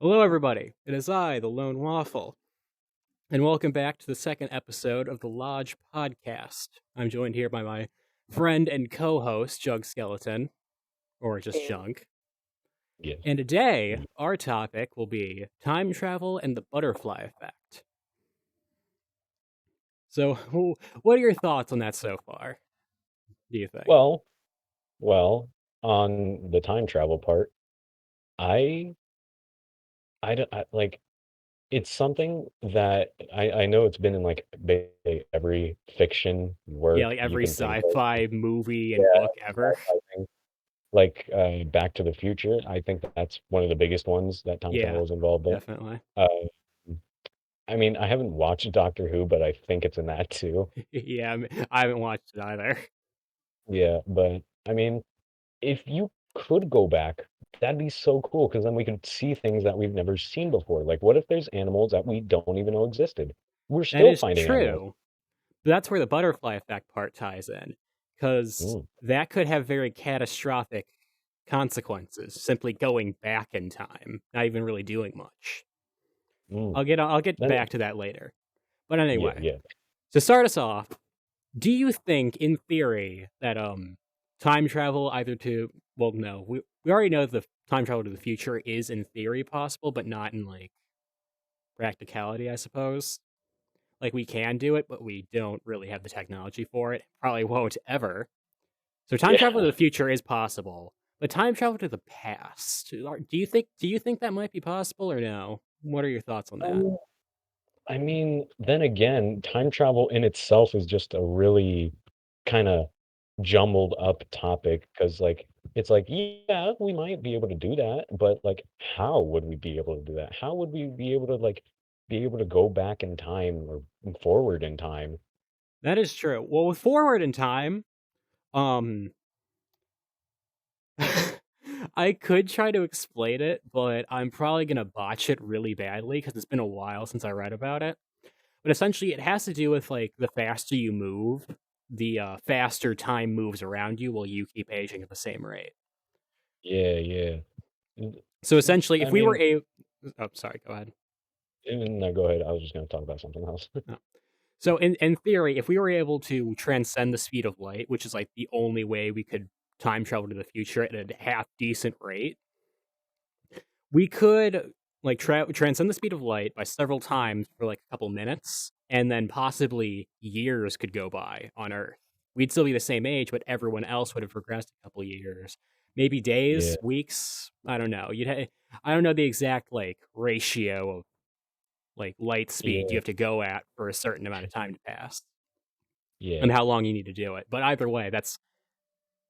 Hello, everybody. It is I, the Lone Waffle, and welcome back to the second episode of the Lodge Podcast. I'm joined here by my friend and co-host, Jug Skeleton, or just And Junk. yes. And today, Mm. our topic will be time travel and the butterfly effect. So, what are your thoughts on that so far, do you think? Well, well, on the time travel part, I, like it's something that I know it's been in like basically every fiction Yeah, work like you every can think of. sci-fi movie and Yeah, book ever. sci-fi thing. Like Back to the Future, I think that's one of the biggest ones that time Yeah, travel is involved in. definitely. Uh, I mean, I haven't watched Doctor Who, but I think it's in that too. Yeah, I haven't watched it either. Yeah, but I mean, if you could go back, that'd be so cool because then we could see things that we've never seen before. Like, what if there's animals that we don't even know existed? We're That still is finding animals. true. That's where the butterfly effect part ties in, because Mm, that could have very catastrophic consequences. Simply going back in time, not even really doing much. mm. I'll get Then, back to that later. But yeah, anyway, yeah. to start us off, do you think, in theory, that time travel either to well, no, we already know the time travel to the future is in theory possible, but not in like practicality, I suppose. Like we can do it, but we don't really have the technology for it. Probably won't ever. So time travel to Yeah. the future is possible, but time travel to the past. Do you think that might be possible or no? What are your thoughts on that? Um, I mean, then again, time travel in itself is just a really kind of jumbled up topic because, like, it's like, yeah, we might be able to do that, but like, how would we be able to do that? How would we be able to be able to go back in time or forward in time? That is true. Well, with forward in time, um I could try to explain it, but I'm probably gonna botch it really badly because it's been a while since I read about it. But essentially, it has to do with like the faster you move, the faster time moves around you while you keep aging at the same rate. Yeah, yeah. N- So essentially, I if we were mean, a oh, sorry, go ahead. no, go ahead. I was just going to talk about something else. No. So in theory, if we were able to transcend the speed of light, which is like the only way we could time travel to the future at a half decent rate, we could like transcend the speed of light by several times for like a couple minutes, and then possibly years could go by on Earth. We'd still be the same age, but everyone else would have progressed a couple years, maybe Yeah, days, weeks. I don't know. I don't know the exact like ratio of like light speed you yeah, have to go at for a certain amount of time to pass, and yeah. how long you need to do it. But either way, that's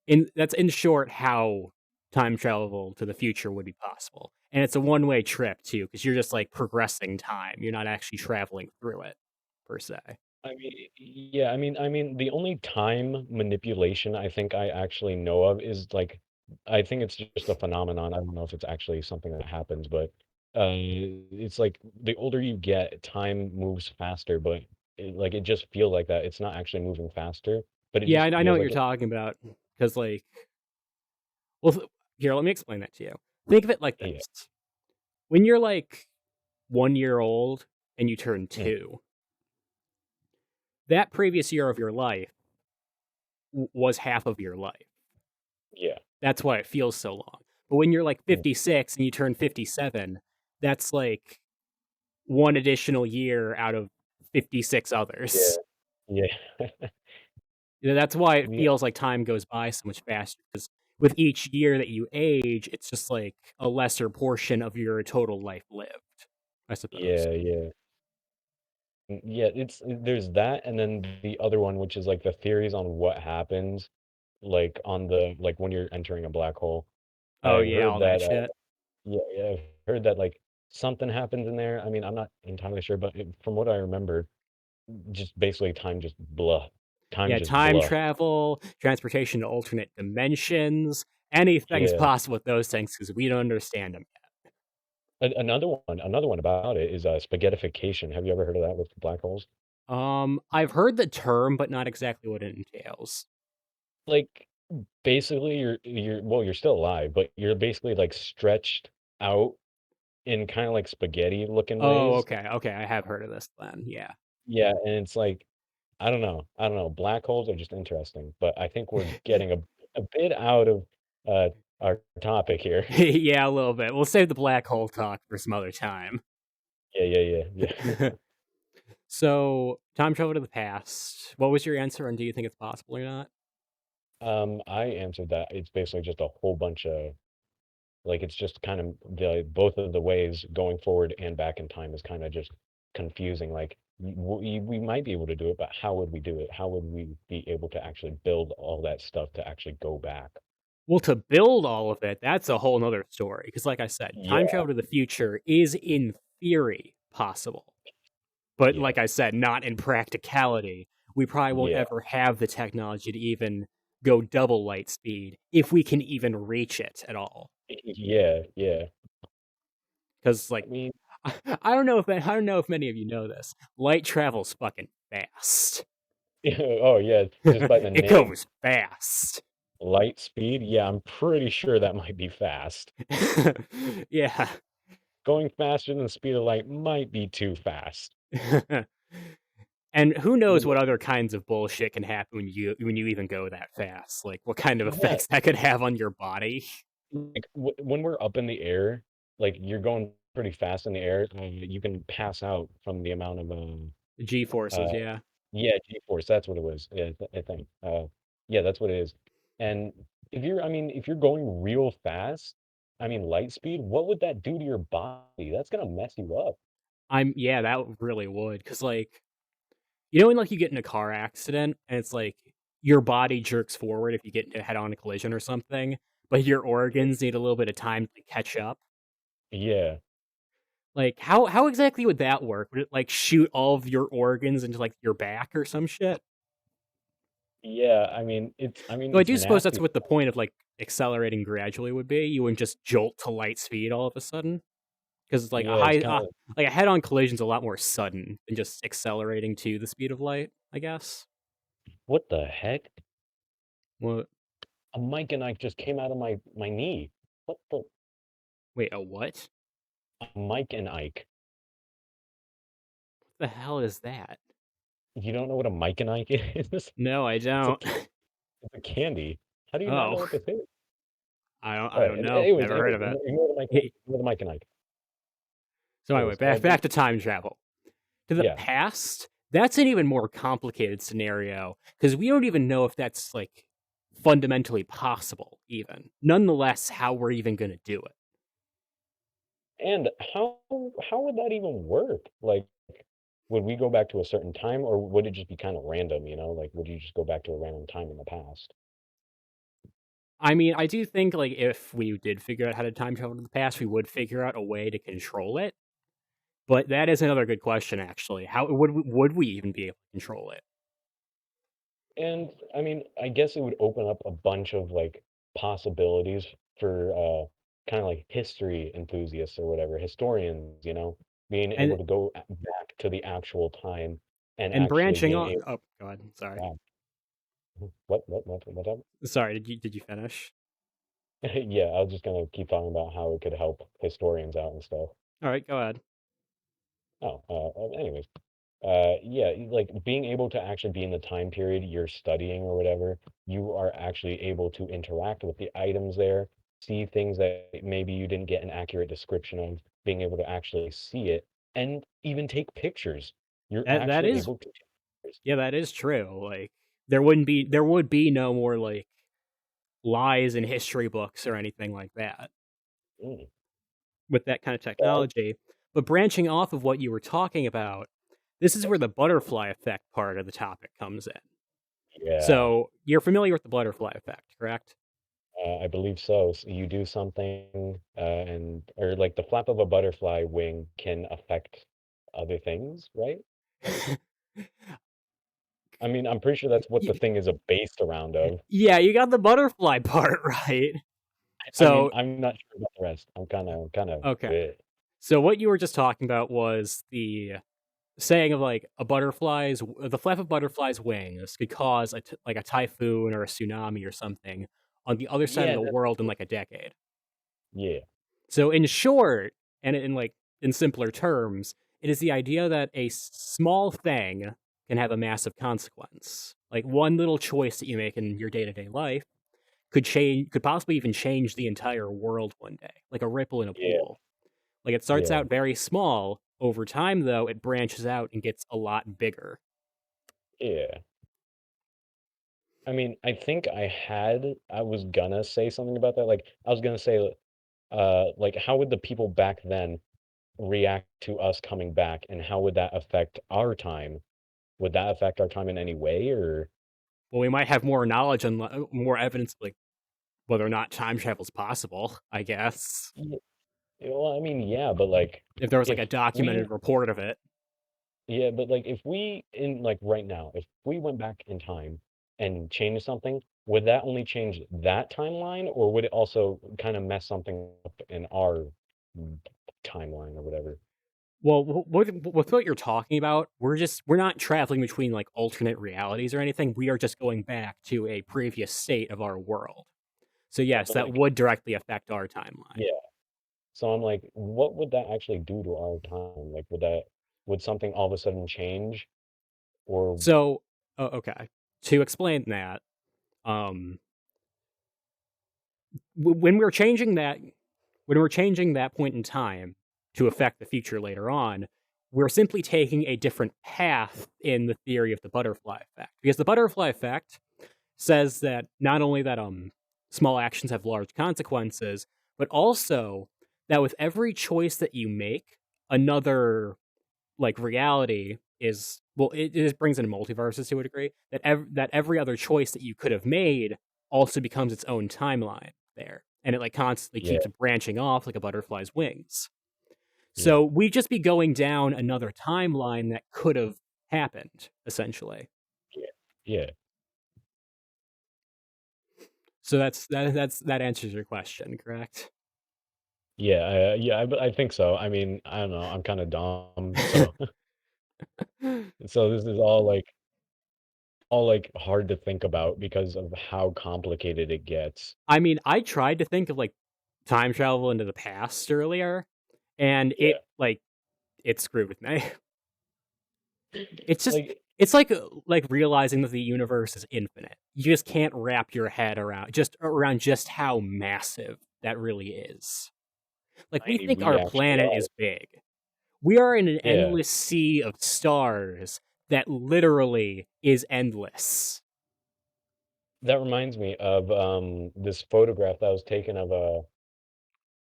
in short how time travel to the future would be possible. And it's a one-way trip too, because you're just like progressing time. You're not actually traveling through it per se. I mean, yeah, I mean, the only time manipulation I think I actually know of is like, I think it's just a phenomenon. I don't know if it's actually something that happens, but it's like the older you get, time moves faster, but it just feels like that. It's not actually moving faster, but it Yeah, just I know feels what like you're it. talking about. Because like, well, here, let me explain that to you. Think of it like Yeah. this: when you're like 1 year old and you turn Mm, 2, that previous year of your life was half of your life. yeah. That's why it feels so long. But when you're like Mm, 56 and you turn 57, that's like one additional year out of 56 others. yeah. Yeah. That's why it Yeah. feels like time goes by so much faster, because with each year that you age, it's just like a lesser portion of your total life lived, I suppose. Yeah. Yeah. Yeah, there's that, and then the other one, which is like the theories on what happens, like on the like when you're entering a black hole. Oh, I've yeah, heard all that that, shit. yeah, yeah, I've heard that like something happens in there. I mean, I'm not entirely sure, but from what I remember, just basically time Yeah, just time blah. travel, transportation to alternate dimensions, anything's Yeah. possible with those things because we don't understand them. Another one about it is spaghettification. Have you ever heard of that with black holes? I've heard the term, but not exactly what it entails. Like basically you're well, you're still alive, but you're basically like stretched out in kinda like spaghetti looking Oh, ways. okay, okay, I have heard of this then, yeah. Yeah, and it's like, I don't know, black holes are just interesting, but I think we're getting a bit out of, uh, our topic here. Yeah, a little bit. We'll save the black hole talk for some other time. Yeah, yeah, yeah, yeah. So, time travel to the past. What was your answer, and do you think it's possible or not? I answered that. It's basically just a whole bunch of like, it's just kind of the both of the ways going forward and back in time is kinda just confusing, like, we might be able to do it, but how would we do it? How would we be able to actually build all that stuff to actually go back? Well, to build all of it, that's a whole nother story. Because, like I said, time Yeah, travel to the future is, in theory, possible. But, yeah, like I said, not in practicality. We probably won't yeah, ever have the technology to even go double light speed, if we can even reach it at all. yeah, yeah. Because, I like, mean, I don't know if many of you know this. Light travels fucking fast. oh, yeah, just by the It name, goes fast. light speed, yeah, I'm pretty sure that might be fast. Yeah. Going faster than the speed of light might be too fast. And who You knows know what other kinds of bullshit can happen when you even go that fast? Like what kind of yeah, effects that could have on your body? like, when we're up in the air, like, you're going pretty fast in the air, you can pass out from the amount of, G forces, uh yeah. yeah, G-force, that's what it was, yeah, I think, yeah, that's what it is, and if you're going real fast, I mean, light speed, what would that do to your body? That's gonna mess you up. Yeah, that really would, because like you know when like you get in a car accident and it's like your body jerks forward if you get into a head-on collision or something, but your organs need a little bit of time to catch up. Yeah. Like how exactly would that work? Would it like shoot all of your organs into like your back or some shit? Yeah, Though I it's do suppose that's nasty. what the point of like accelerating gradually would be. You wouldn't just jolt to light speed all of a sudden. Because like Yeah, it's kinda like a head-on collision's a lot more sudden than just accelerating to the speed of light, I guess. what the heck? Well, A Mike and Ike just came out of my knee. What the wait, a what? Mike and Ike. What the hell is that? You don't know what a Mike and Ike is? No, I It's a don't. ca it's a candy. How do you not know Oh, what this is? I Alright, don't know. anyways, Never heard of ignore the Mike and Ike. So anyway, Anyways, back to time travel. To the yeah, past, that's an even more complicated scenario because we don't even know if that's like fundamentally possible even. Nonetheless, how we're even going to do it. and how would that even work? Like, would we go back to a certain time, or would it just be kinda random, you know? Like, would you just go back to a random time in the past? I mean, I do think like if we did figure out how to time travel to the past, we would figure out a way to control it. But that is another good question, actually. How would we even be able to control it? And, I guess it would open up a bunch of, like, possibilities for, kinda like history enthusiasts or whatever, historians, being able And to go back to the actual time and and actually branching being off. able Oh God, sorry, wow. What? sorry. Did you finish? Yeah, I was just gonna keep talking about how it could help historians out and stuff. All right, go ahead. Oh, anyways, yeah, like being able to actually be in the time period you're studying or whatever, you are actually able to interact with the items there, see things that maybe you didn't get an accurate description of, being able to actually see it, and even take pictures. You're That actually is able to take pictures. yeah, that is true. Like there would be no more like lies in history books or anything like that Mm, with that kind of well, technology. But branching off of what you were talking about, this is where yes. the butterfly effect part of the topic comes in. Yeah, So you're familiar with the butterfly effect, correct? I believe so. So you do something, and or like the flap of a butterfly wing can affect other things, right? I'm pretty sure that's what the Y- thing is a based around of. yeah, you got the butterfly part right. So I'm not sure about the rest. I'm kinda okay. bleh. So what you were just talking about was the saying of like the flap of butterfly's wings could cause like a typhoon or a tsunami or something on the other side of Yeah, the that's world in like a decade. yeah. So in short, And in like in simpler terms, it is the idea that a small thing can have a massive consequence. Like one little choice that you make in your day-to-day life could possibly even change the entire world one day, like a ripple in a Yeah, pool. Like it starts yeah, out very small, over time though, it branches out and gets a lot bigger. yeah. I mean, I was gonna say something about that. Like, I was gonna say, like, how would the people back then react to us coming back, and how would that affect our time? Would that affect our time in any way, or Well, we might have more knowledge and more evidence, like whether or not time travel is possible. I guess Y- well, I mean, yeah, but like, if there was like if a we, documented report of it. yeah, but like, if we in like right now, if we went back in time and changed something, would that only change that timeline, or would it also kind of mess something up in our mm, timeline or whatever? Well, with what you're talking about, we're not traveling between like alternate realities or anything. We are just going back to a previous state of our world. So Yeah, yes, but that like, would directly affect our timeline. yeah. So I'm like, what would that actually do to our time? Like, would something all of a sudden change? Or So, okay, to explain that, um, when we're changing that point in time to affect the future later on, we're simply taking a different path in the theory of the butterfly effect. Because the butterfly effect says that not only that small actions have large consequences, but also that with every choice that you make, another like reality is well, it brings in multiverses to a degree that that every other choice that you could have made also becomes its own timeline there, and it like constantly yeah, keeps branching off like a butterfly's wings. yeah, So we'd just be going down another timeline that could have happened essentially. yeah, yeah, So that answers your question, correct? yeah. I think so. I mean, I don't know. I'm kind of dumb, so so this is all like hard to think about because of how complicated it gets. I mean, I tried to think of like time travel into the past earlier, and Yeah, it screwed with me. It's just like it's like realizing that the universe is infinite. You just can't wrap your head around just how massive that really is. Like we tiny think we our actually planet are. is big. We are in an Yeah, endless sea of stars that literally is endless. that reminds me of this photograph that was taken of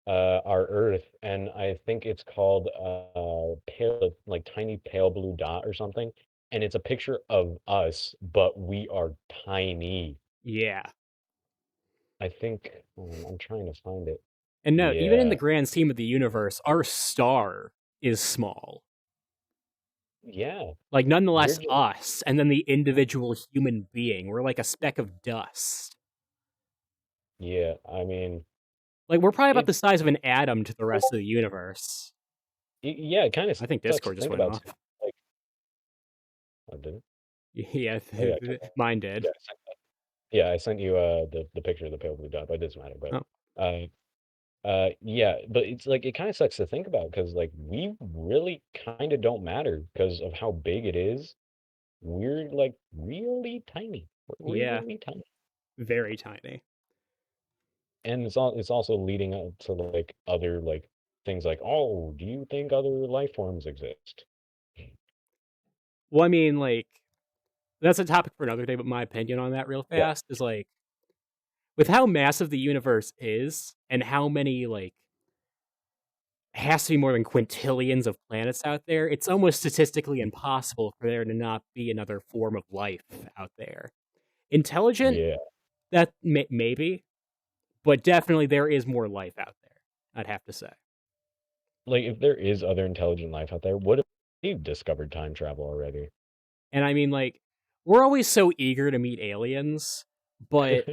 our Earth, and I think it's called pale, like tiny pale blue dot or something. And it's a picture of us, but we are tiny. Yeah. I think I'm trying to find it. And no, even in the Yeah, grand scheme of the universe, our star is small. yeah. Like We're nonetheless just us and then the individual human being, we're like a speck of dust. yeah. I mean, Like we're probably about the it's size of an atom to the rest of the universe. yeah. It kind of I think sucks Discord to just think went about off. too. Like, I didn't. Yeah, Oh yeah, mine did. yeah. Yeah, I sent you the picture of the pale blue dot, but it doesn't matter. But Oh, uh, yeah, but it's like it kind of sucks to think about because like we really kind of don't matter because of how big it is. We're like really tiny. We're yeah, really tiny. very tiny. And it's also leading up to like other like things like, oh, do you think other life forms exist? Well, I mean, like that's a topic for another day. But my opinion on that, real Yeah, fast, is like with how massive the universe is and how many like has to be more than quintillions of planets out there. It's almost statistically impossible for there to not be another form of life out there. Intelligent, yeah. that maybe, but definitely there is more life out there. I'd have to say. Like if there is other intelligent life out there, what if we've discovered time travel already? And I mean, like, we're always so eager to meet aliens, but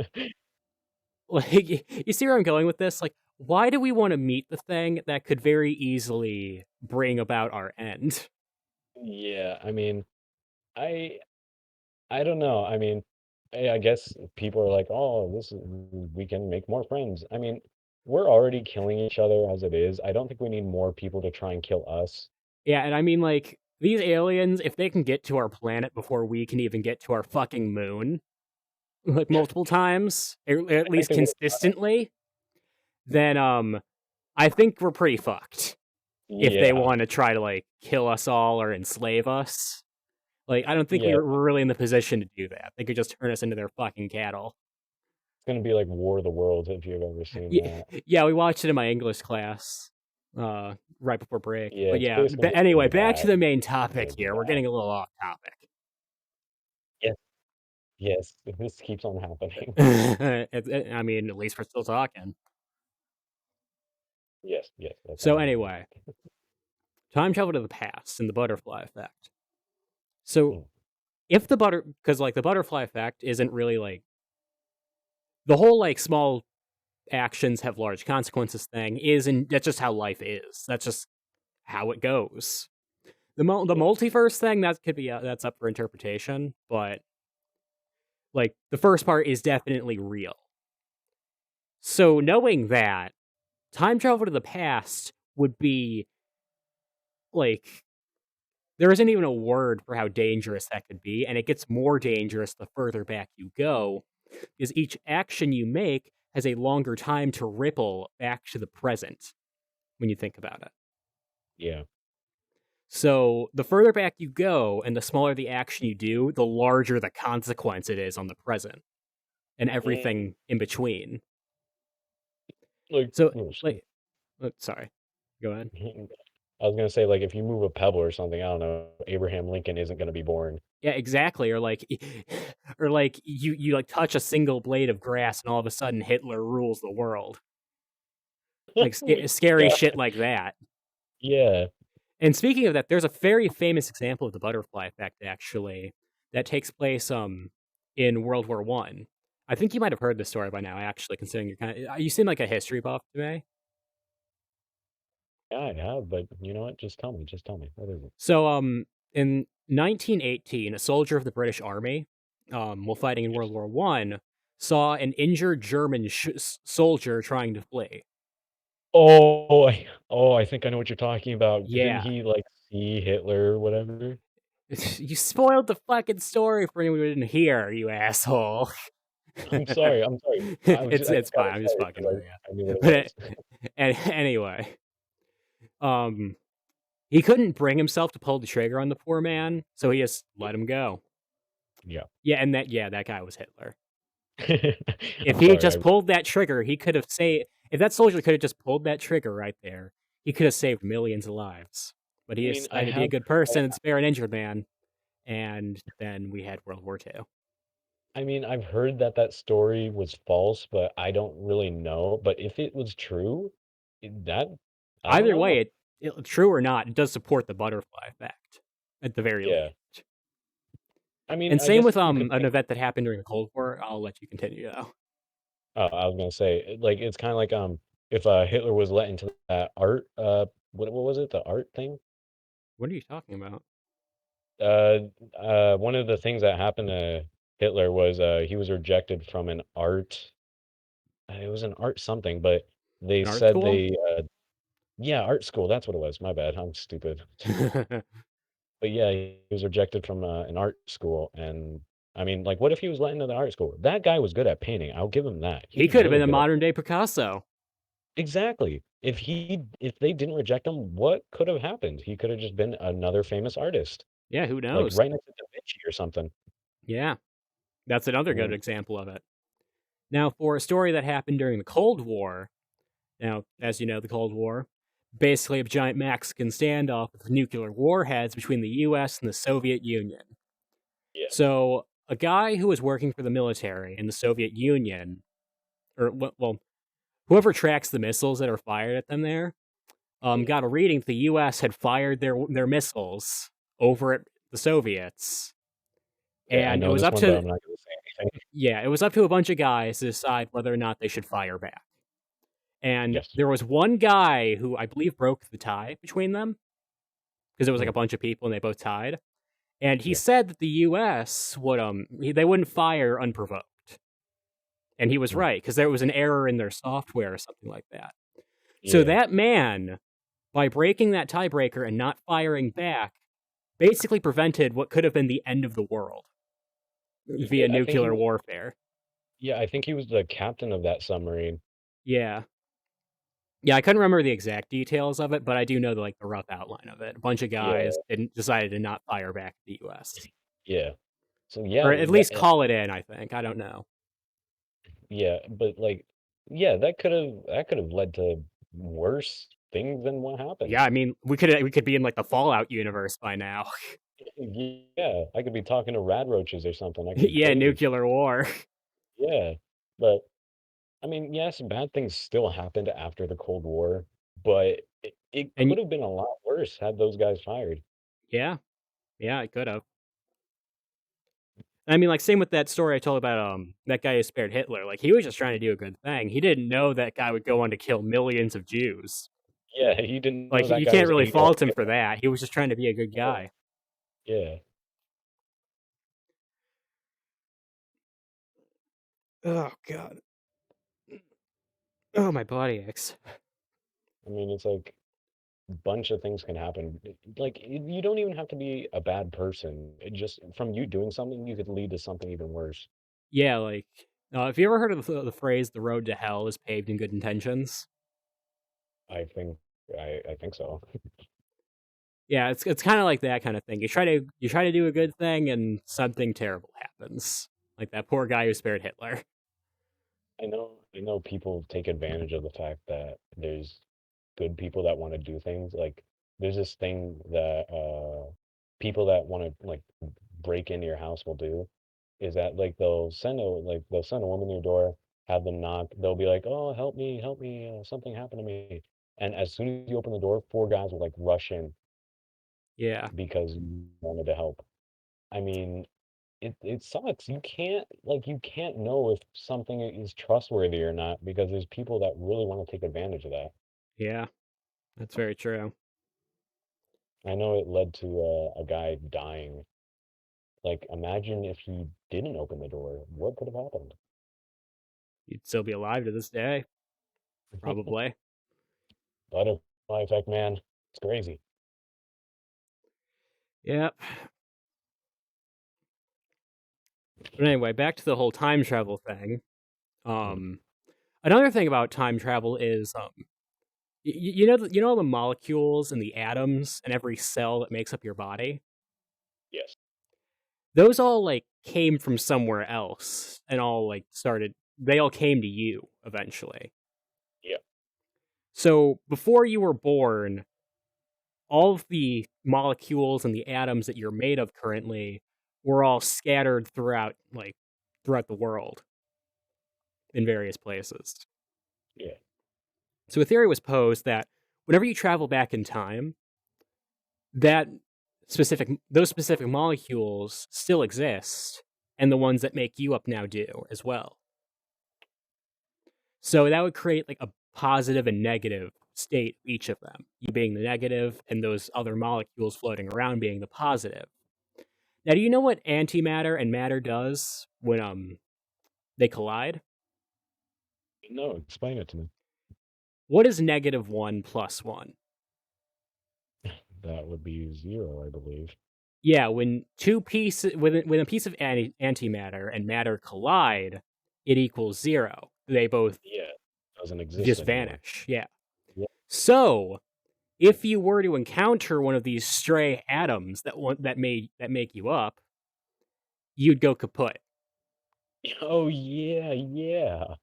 like, you see where I'm going with this? Like, why do we want to meet the thing that could very easily bring about our end? Yeah, I mean, I I don't know. I mean, I guess people are like, "Oh, this is we can make more friends." I mean, we're already killing each other as it is. I don't think we need more people to try and kill us. Yeah, and I mean, like, these aliens, if they can get to our planet before we can even get to our fucking moon, like multiple times, or at I think least they're gonna consistently, then I think we're pretty fucked. If they yeah, want to try to like kill us all or enslave us, like I don't think yeah, we're really in the position to do that. They could just turn us into their fucking cattle. it's gonna be like War of the Worlds if you've ever seen Yeah, that. yeah, we watched it in my English class, right before break. Yeah, But it's yeah, basically anyway, gonna be back to that. the main It's topic gonna be here. We're that. getting a little off topic. Yes, yes, this keeps on happening. I mean, at least we're still talking. Yes, yes, that's So all I needed. anyway, time travel to the past and the butterfly effect. So Mm, if because like the butterfly effect isn't really like the whole like small actions have large consequences thing is, and that's just how life is. That's just how it goes. The yeah, multiverse thing that could be that's up for interpretation, but like the first part is definitely real. So knowing that time travel to the past would be like there isn't even a word for how dangerous that could be, and it gets more dangerous the further back you go, because each action you make has a longer time to ripple back to the present when you think about it. yeah. So the further back you go and the smaller the action you do, the larger the consequence it is on the present and Mm, everything in between. like, So, oh, like, sorry, go ahead. I was gonna say, like, if you move a pebble or something, I don't know, Abraham Lincoln isn't gonna be born. Yeah, exactly. Or like, or like you like touch a single blade of grass and all of a sudden Hitler rules the world. Like scary Yeah, shit like that. yeah. And speaking of that, there's a very famous example of the butterfly effect actually that takes place in World War One. I think you might have heard this story by now, actually, considering you're kind of you seem like a history buff to me. Yeah, I have, but you know what? Just tell me. What is it? So in 1918, a soldier of the British Army, while fighting in Yes. World War One, saw an injured German soldier trying to flee. Oh, I think I know what you're talking about. Didn't Yeah, he, like, see Hitler or whatever? you spoiled the fucking story for anyone who didn't hear, you asshole. I'm sorry, I'm sorry. I It's just got fine. I'm just excited fucking because with I knew what you. it But was. anyway, um, he couldn't bring himself to pull the trigger on the poor man, so he just let him go. Yeah. Yeah, and that guy was Hitler. If I'm he had sorry, just pulled that trigger, he could have saved. If that soldier could have just pulled that trigger right there, he could have saved millions of lives. But I he mean, decided to be a good person and spare an injured man, and then we had World War II. I mean, I've heard that that story was false, but I don't really know. But if it was true, that I don't Either way, know. true or not, it does support the butterfly effect at the very Yeah. least. I mean, And I same guess with you could an think. event that happened during the Cold War. I'll let you continue though. I was gonna say, like, it's kind of like if Hitler was let into that art, what was it, the art thing? What are you talking about? Uh, one of the things that happened to Hitler was he was rejected from an art. It was an art something, but they An art said school? they yeah, art school. That's what it was. My bad. I'm stupid. But yeah, he was rejected from an art school, and I mean, like, what if he was let into the art school? That guy was good at painting. I'll give him that. He He was could have been really a good at modern day Picasso. exactly. If they didn't reject him, what could have happened? He could have just been another famous artist, Yeah, who like knows? right next to Da Vinci or something. Yeah, that's another good Mm, example of it. Now, for a story that happened during the Cold War, now, as you know, the Cold War, basically a giant Mexican standoff with nuclear warheads between the US and the Soviet Union. yeah. So, a guy who was working for the military in the Soviet Union, or, well, whoever tracks the missiles that are fired at them there, Mm. got a reading that the US had fired their missiles over at the Soviets. Okay, I And it know was this up one, but to, I'm not gonna say anything. yeah, it was up to a bunch of guys to decide whether or not they should fire back. And Yes. there was one guy who I believe broke the tie between them because it was like a Mm, bunch of people and they both tied. And he yeah. said that the U.S. would they wouldn't fire unprovoked. And he was Mm. right, because there was an error in their software or something like that. So Yeah. that man, by breaking that tiebreaker and not firing back, basically prevented what could have been the end of the world He via did. I think he nuclear was warfare. yeah, I think he was the captain of that submarine. Yeah. Yeah, I couldn't remember the exact details of it, but I do know the rough outline of it. A bunch of guys Yeah. decided to not fire back at the US. Yeah. So, yeah, Or at that least call it in, I think. I don't know. yeah, but, like, yeah, that could've led to worse things than what happened. Yeah, I mean, we could be in like the Fallout universe by now. Yeah, I could be talking to radroaches or something, I could be Yeah, crazy. nuclear war. Yeah, but, I mean, yes, bad things still happened after the Cold War, but it And could've been a lot worse had those guys fired. yeah, yeah, it could have. I mean, like same with that story I told about that guy who spared Hitler. Like he was just trying to do a good thing. He didn't know that guy would go on to kill millions of Jews. Yeah, he didn't Like know that you guy can't was really Adolf fault him for Hitler. that. He was just trying to be a good Yeah, guy. yeah. Oh god. Oh, my body aches. I mean, it's like bunch of things can happen. Like you don't even have to be a bad person. It just from you doing something, you could lead to something even worse. Yeah, like have you ever heard of the phrase "the road to hell is paved in good intentions"? I think I think so. Yeah, it's kind of like that kind of thing. You try to do a good thing, and something terrible happens. Like that poor guy who spared Hitler. I know people take advantage of the fact that there's good people that want to do things. Like there's this thing that people that want to like break into your house will do is that like they'll send a woman to your door, have them knock, they'll be like, "Oh, help me, something happened to me." And as soon as you open the door, four guys will like rush in Yeah, because you wanted to help. I mean, it sucks. You can't know if something is trustworthy or not because there's people that really want to take advantage of that. yeah, that's very true. I know it led to a guy dying. Like, imagine if he didn't open the door, what could have happened? You'd still be alive to this day, probably. Butterfly effect, man. It's crazy. Yep. But anyway, back to the whole time travel thing. Mm. Um, Another thing about time travel is you know the molecules and the atoms and every cell that makes up your body. Yes. Those all like came from somewhere else and all like started. They all came to you eventually. Yeah. So before you were born, all of the molecules and the atoms that you're made of currently were all scattered throughout the world in various places. Yeah. So a theory was posed that whenever you travel back in time, that those specific molecules still exist, and the ones that make you up now do as well. So that would create like a positive and negative state each of them. You being the negative, and those other molecules floating around being the positive. Now, do you know what antimatter and matter does when they collide? No, explain it to me. What is -1 plus 1? That would be zero, I believe. Yeah, when two pieces when a piece of antimatter and matter collide, it equals 0. They both Yeah. Doesn't exist just anymore. vanish. Yeah. Yeah. So, if you were to encounter one of these stray atoms that make you up, you'd go kaput. Oh yeah, yeah.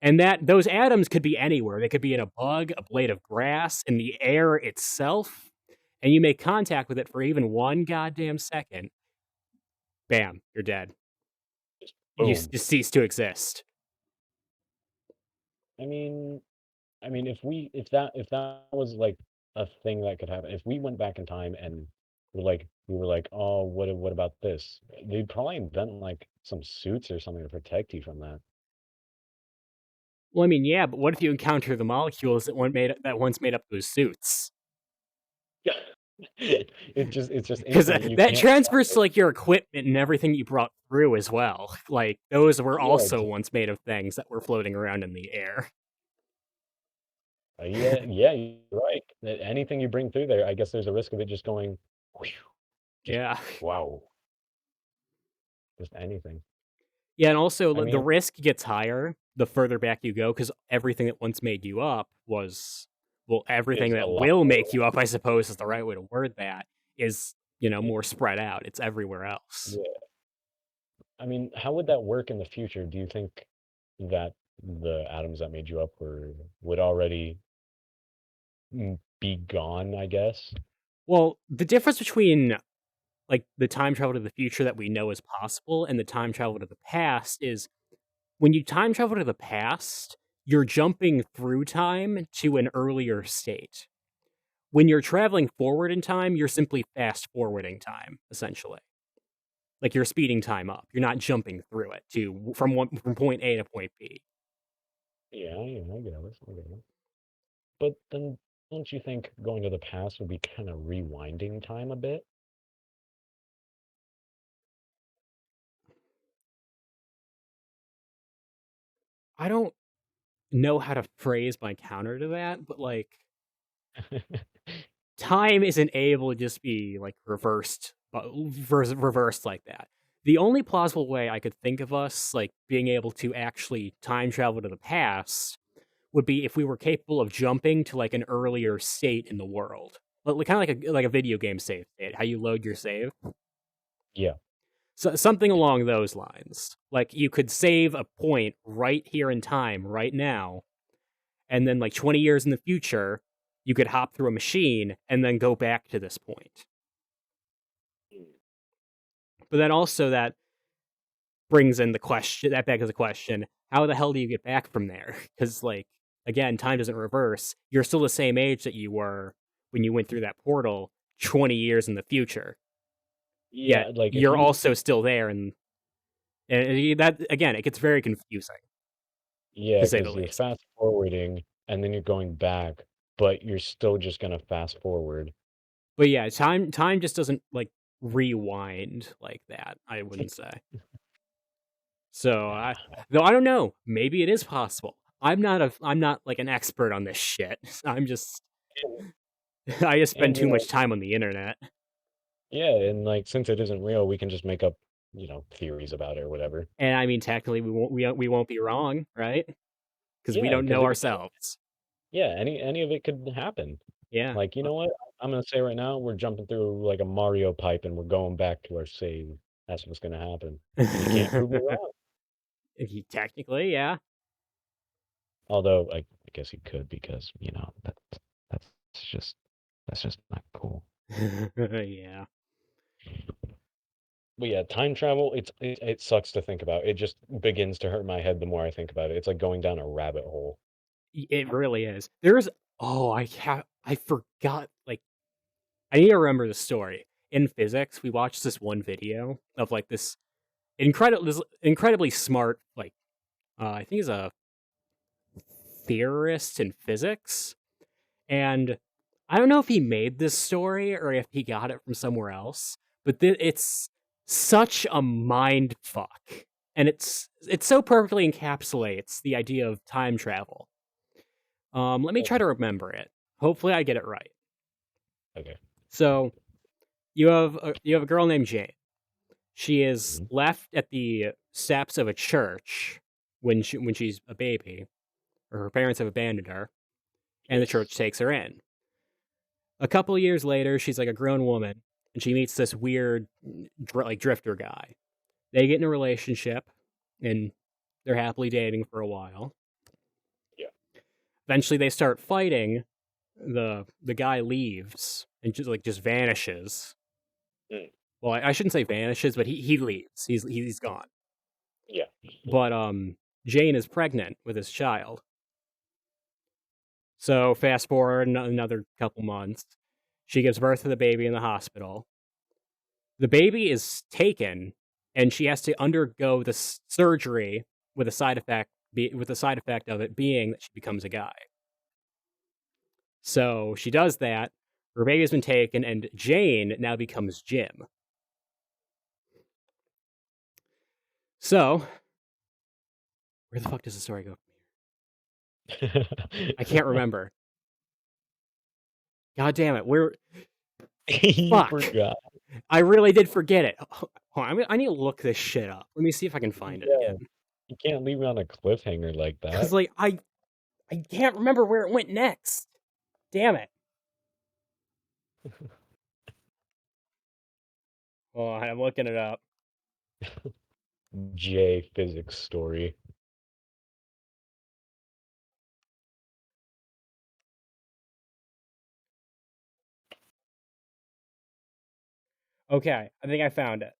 And that those atoms could be anywhere. They could be in a bug, a blade of grass, in the air itself. And you make contact with it for even one goddamn second, bam, you're dead. Boom. You cease to exist. I mean, if that was like a thing that could happen, if we went back in time and we were like, oh, what about this? They'd probably invent like some suits or something to protect you from that. Well, I mean, yeah, but what if you encounter the molecules that once made up those suits? Yeah. It's just because infinite. You that can't stop transfers to it. like your equipment and everything you brought through as well. Like those were Yeah, also once made of things that were floating around in the air. yeah, yeah, you're right. Anything you bring through there, I guess there's a risk of it just going, whew, just Yeah. wow, just anything. Yeah, and also I the mean, risk gets higher the further back you go because everything that once made you up was, well, everything is a that lot will more. make you up, I suppose, is the right way to word that, is, Yeah, more spread out. It's everywhere else. yeah. I mean, how would that work in the future? Do you think that the atoms that made you up would already be gone, I guess? Well, the difference between like the time travel to the future that we know is possible and the time travel to the past is when you time travel to the past, you're jumping through time to an earlier state. When you're traveling forward in time, you're simply fast forwarding time, essentially. Like you're speeding time up. You're not jumping through it to from point A to point B. Yeah, yeah, I get it. I get it. But then don't you think going to the past would be kind of rewinding time a bit? I don't know how to phrase my counter to that, but like time isn't able to just be like reversed like that. The only plausible way I could think of us like being able to actually time travel to the past would be if we were capable of jumping to like an earlier state in the world, like kind of like a video game save state, how you load your save. Yeah. So something along those lines. Like you could save a point right here in time, right now, and then like 20 years in the future, you could hop through a machine and then go back to this point. But then also that brings in the question that begs the question, how the hell do you get back from there? Because like again, time doesn't reverse. You're still the same age that you were when you went through that portal 20 years in the future. Yet Yeah, like if you're you also still there and that again, it gets very confusing to yeah, say the because you're least. fast forwarding and then you're going back, but you're still just gonna fast forward. But yeah, time just doesn't like rewind like that, I wouldn't say. So I though I don't know, maybe it is possible. I'm not like an expert on this shit. I'm just I just spend And too much time on the internet. yeah, and like since it isn't real, we can just make up, theories about it or whatever. And I mean technically we won't be wrong, right? Because we Yeah, don't because know it could change. ourselves. Yeah, any of it could happen. Yeah. Like, you know what? I'm gonna say right now, we're jumping through like a Mario pipe and we're going back to our save. That's what's gonna happen. And you can't prove me wrong. Technically, yeah. Although I guess you could because, that's just that's just not cool. Yeah. But yeah, time travel, it sucks to think about. It just begins to hurt my head the more I think about it. It's like going down a rabbit hole. It really is. There's I forgot like I need to remember the story. In physics, we watched this one video of like this incredibly smart like I think he's a theorist in physics, and I don't know if he made this story or if he got it from somewhere else, but it's such a mind fuck, and it so perfectly encapsulates the idea of time travel. Let me try Okay. to remember it. Hopefully, I get it right. Okay. So you have a girl named Jane. She is Mhm. left at the steps of a church when she's a baby, or her parents have abandoned her, and the Yes. church takes her in. A couple years later, she's like a grown woman, and she meets this weird like drifter guy. They get in a relationship, and they're happily dating for a while. Yeah. Eventually, they start fighting. The guy leaves and just vanishes. Mm. Well, I shouldn't say vanishes, but he leaves. He's gone. Yeah. But Jane is pregnant with his child. So fast forward another couple months, she gives birth to the baby in the hospital. The baby is taken, and she has to undergo the surgery with a side effect of it being that she becomes a guy. So she does that. Her baby has been taken, and Jane now becomes Jim. So, where the fuck does the story go from here? I can't remember. God damn it! You Fuck. forgot. I really did forget it. Hold on, I need to look this shit up. Let me see if I can find it Yeah. again. You can't leave me on a cliffhanger like Because, that. like, I can't remember where it went next. Damn it. Oh, I'm looking it up. J physics story. Okay, I think I found it.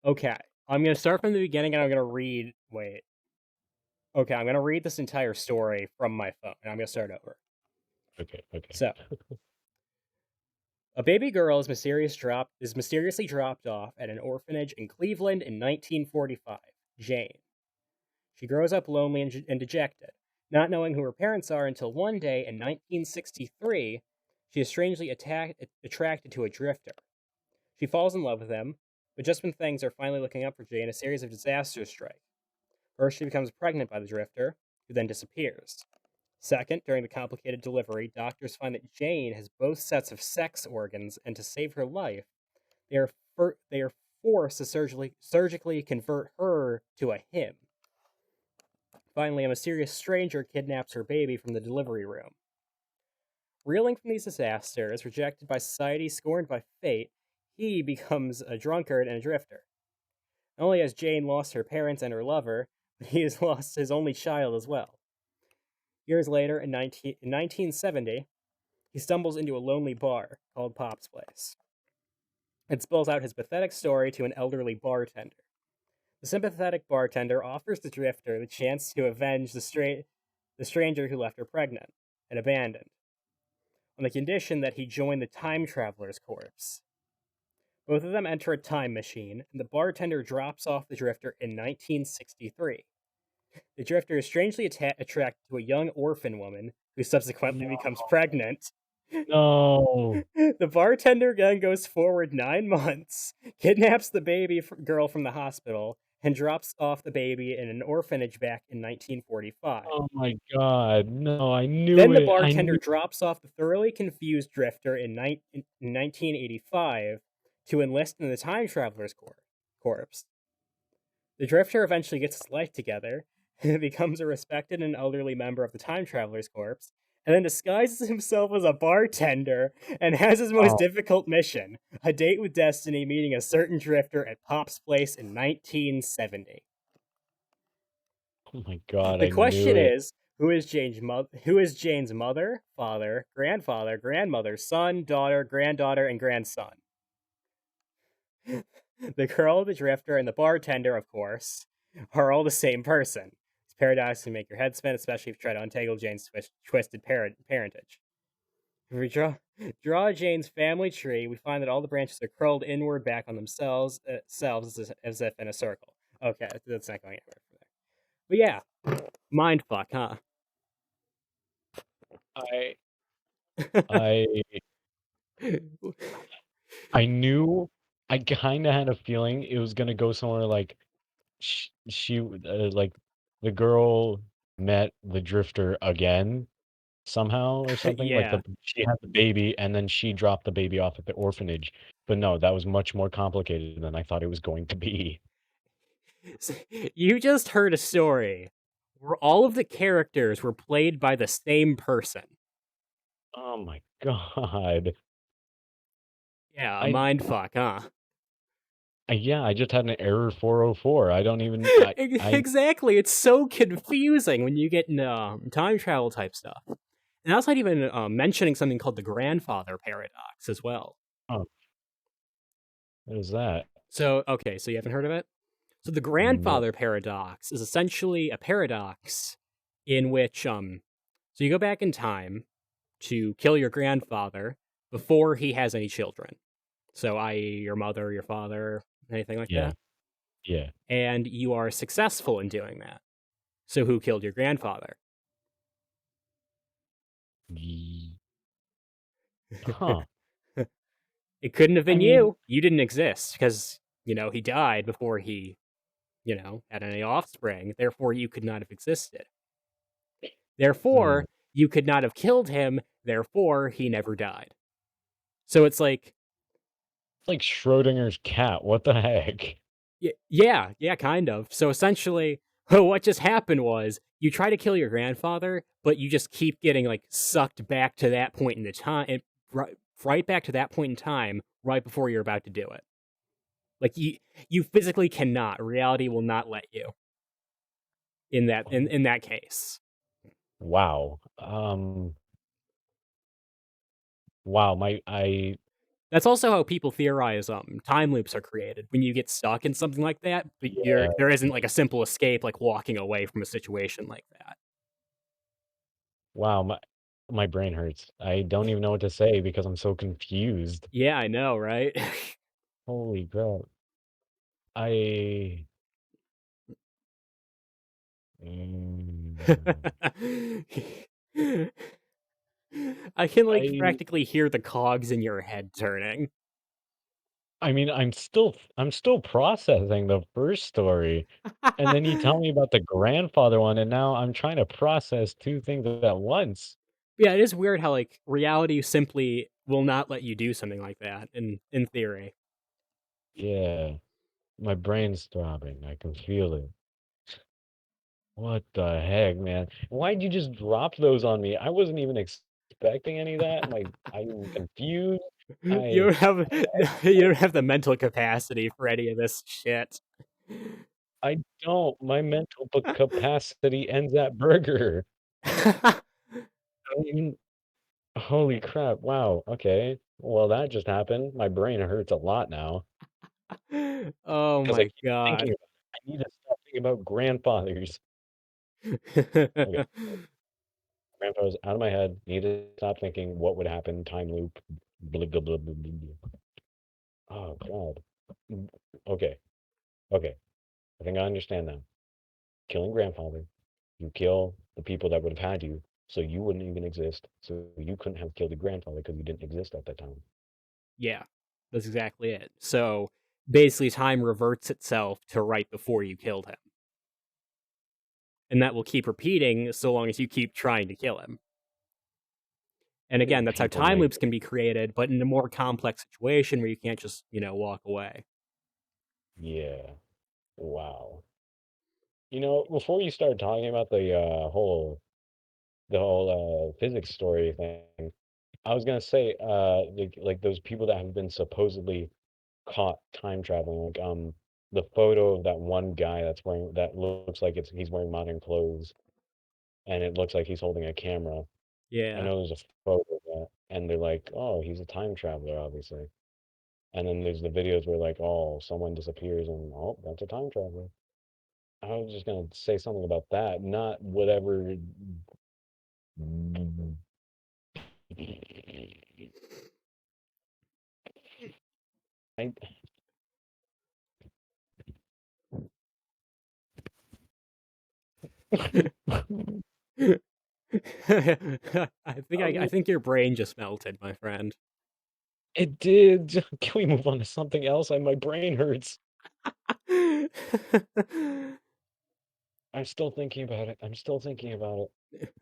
Okay, I'm gonna start from the beginning and I'm gonna read. Wait. Okay, I'm gonna read this entire story from my phone and I'm gonna start over. Okay. So, a baby girl is mysteriously dropped off at an orphanage in Cleveland in 1945. Jane. She grows up lonely and dejected, not knowing who her parents are until one day in 1963, she is strangely attracted to a drifter. She falls in love with him, but just when things are finally looking up for Jane, a series of disasters strike. First, she becomes pregnant by the drifter, who then disappears. Second, during the complicated delivery, doctors find that Jane has both sets of sex organs, and to save her life, they are forced to surgically convert her to a him. Finally, a mysterious stranger kidnaps her baby from the delivery room. Reeling from these disasters, rejected by society, scorned by fate, he becomes a drunkard and a drifter. Not only has Jane lost her parents and her lover, but he has lost his only child as well. Years later, in 1970, he stumbles into a lonely bar called Pop's Place. It spills out his pathetic story to an elderly bartender. The sympathetic bartender offers the drifter the chance to avenge the stranger who left her pregnant and abandoned, on the condition that he join the Time Traveler's Corps. Both of them enter a time machine, and the bartender drops off the drifter in 1963. The drifter is strangely attracted to a young orphan woman, who subsequently becomes pregnant. No. The bartender then goes forward 9 months, kidnaps the baby girl from the hospital, and drops off the baby in an orphanage back in 1945. Oh my god. No, I knew Then the it. I bartender knew. drops off the thoroughly confused drifter in 1985 to enlist in the Time Traveler's Corps. The drifter eventually gets his life together, becomes a respected and elderly member of the Time Traveler's Corps, and then disguises himself as a bartender and has his most Oh. difficult mission, a date with destiny, meeting a certain drifter at Pop's Place in 1970. Oh my god, The I question knew it. is, who is Jane's mother, father, grandfather, grandmother, son, daughter, granddaughter, and grandson? The girl, the drifter, and the bartender, of course, are all the same person. These paradoxes can make your head spin, especially if you try to untangle Jane's twisted parentage. If we draw Jane's family tree, we find that all the branches are curled inward back on themselves as if in a circle. Okay, that's not going anywhere from there. But yeah, mindfuck, huh? I I I knew. I kind of had a feeling it was gonna go somewhere like like the girl met the drifter again somehow or something. Like Yeah. she had the baby and then she dropped the baby off at the orphanage. But no, that was much more complicated than I thought it was going to be. You just heard a story where all of the characters were played by the same person. Oh my god. Yeah, a I mindfuck, huh? yeah, I just had an error 404. I don't even I Exactly. It's so confusing when you get into time travel type stuff. And that's not even mentioning something called the grandfather paradox as well. oh, what is that? So, okay, so you haven't heard of it? So the No. grandfather paradox is essentially a paradox in which so you go back in time to kill your grandfather before he has any children. So i.e. your mother, your father, anything like Yeah. that, Yeah. and you are successful in doing that. So who killed your grandfather? Ye Huh. It couldn't have I been mean you. You didn't exist because, he died before he, had any offspring. Therefore, you could not have existed. hmm, Therefore, you could not have killed him. Therefore, he never died. So it's like, it's like Schrodinger's cat, what the heck? yeah, kind of. So essentially, what just happened was you try to kill your grandfather, but you just keep getting like sucked back to that point in the time, right back to that point in time, right before you're about to do it. Like you physically cannot. Reality will not let you in that Oh, in that case. wow. Wow, That's also how people theorize time loops are created. When you get stuck in something like that, but yeah, there isn't like a simple escape like walking away from a situation like that. wow, my brain hurts. I don't even know what to say because I'm so confused. Yeah, I know, right? Holy crap. I mm, I can like I practically hear the cogs in your head turning. I mean, I'm still processing the first story, and then you tell me about the grandfather one, and now I'm trying to process 2 things at once. Yeah, it is weird how like reality simply will not let you do something like that in theory. Yeah, my brain's throbbing, I can feel it. What the heck, man? Why'd you just drop those on me? I wasn't even expecting any of that. I'm confused. You I don't have you don't have the mental capacity for any of this shit. I don't. My mental capacity ends at burger. I mean, holy crap. Wow. Okay. Well, that just happened. My brain hurts a lot now Oh because I my keep thinking god. about it. I need to stop thinking about grandfathers. Okay. Grandfather's out of my head. Need to stop thinking what would happen. Time loop. Blah, blah, blah, blah, blah, blah. Oh, God. Mm, okay. Okay. I think I understand now. Killing grandfather. You kill the people that would have had you, so you wouldn't even exist. So you couldn't have killed your grandfather because you didn't exist at that time. Yeah, that's exactly it. So basically, time reverts itself to right before you killed him, and that will keep repeating so long as you keep trying to kill him. And again, that's how People time make loops can be created, but in a more complex situation where you can't just walk away. Yeah. Wow. Before you start talking about the whole physics story thing, I was gonna say, like those people that have been supposedly caught time traveling, like the photo of that one guy that looks like he's wearing modern clothes, and it looks like he's holding a camera. I Yeah. know there's a photo of that, and they're like, oh, he's a time traveler, obviously. And then there's the videos where like, oh, someone disappears, and oh, that's a time traveler. I was just gonna say something about that, not whatever. I I think your brain just melted, my friend. it did. Can we move on to something else? My brain hurts. I'm still thinking about it. I'm still thinking about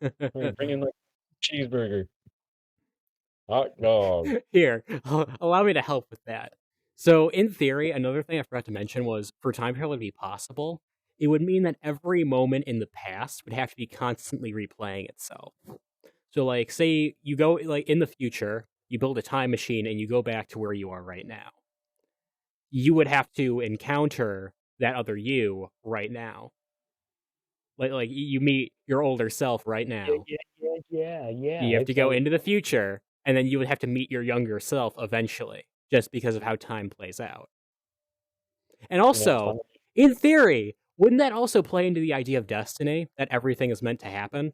it. Bring in like cheeseburger, hot dog. Here, allow me to help with that. So, in theory, another thing I forgot to mention was for time travel to be possible, it would mean that every moment in the past would have to be constantly replaying itself. So, like, say you go, like, in the future, you build a time machine and you go back to where you are right now. You would have to encounter that other you right now. Like you meet your older self right Yeah, now. yeah, yeah, yeah, yeah. You have to It's go like into the future, and then you would have to meet your younger self eventually, just because of how time plays out. And it's also, funny. in theory, wouldn't that also play into the idea of destiny that everything is meant to happen?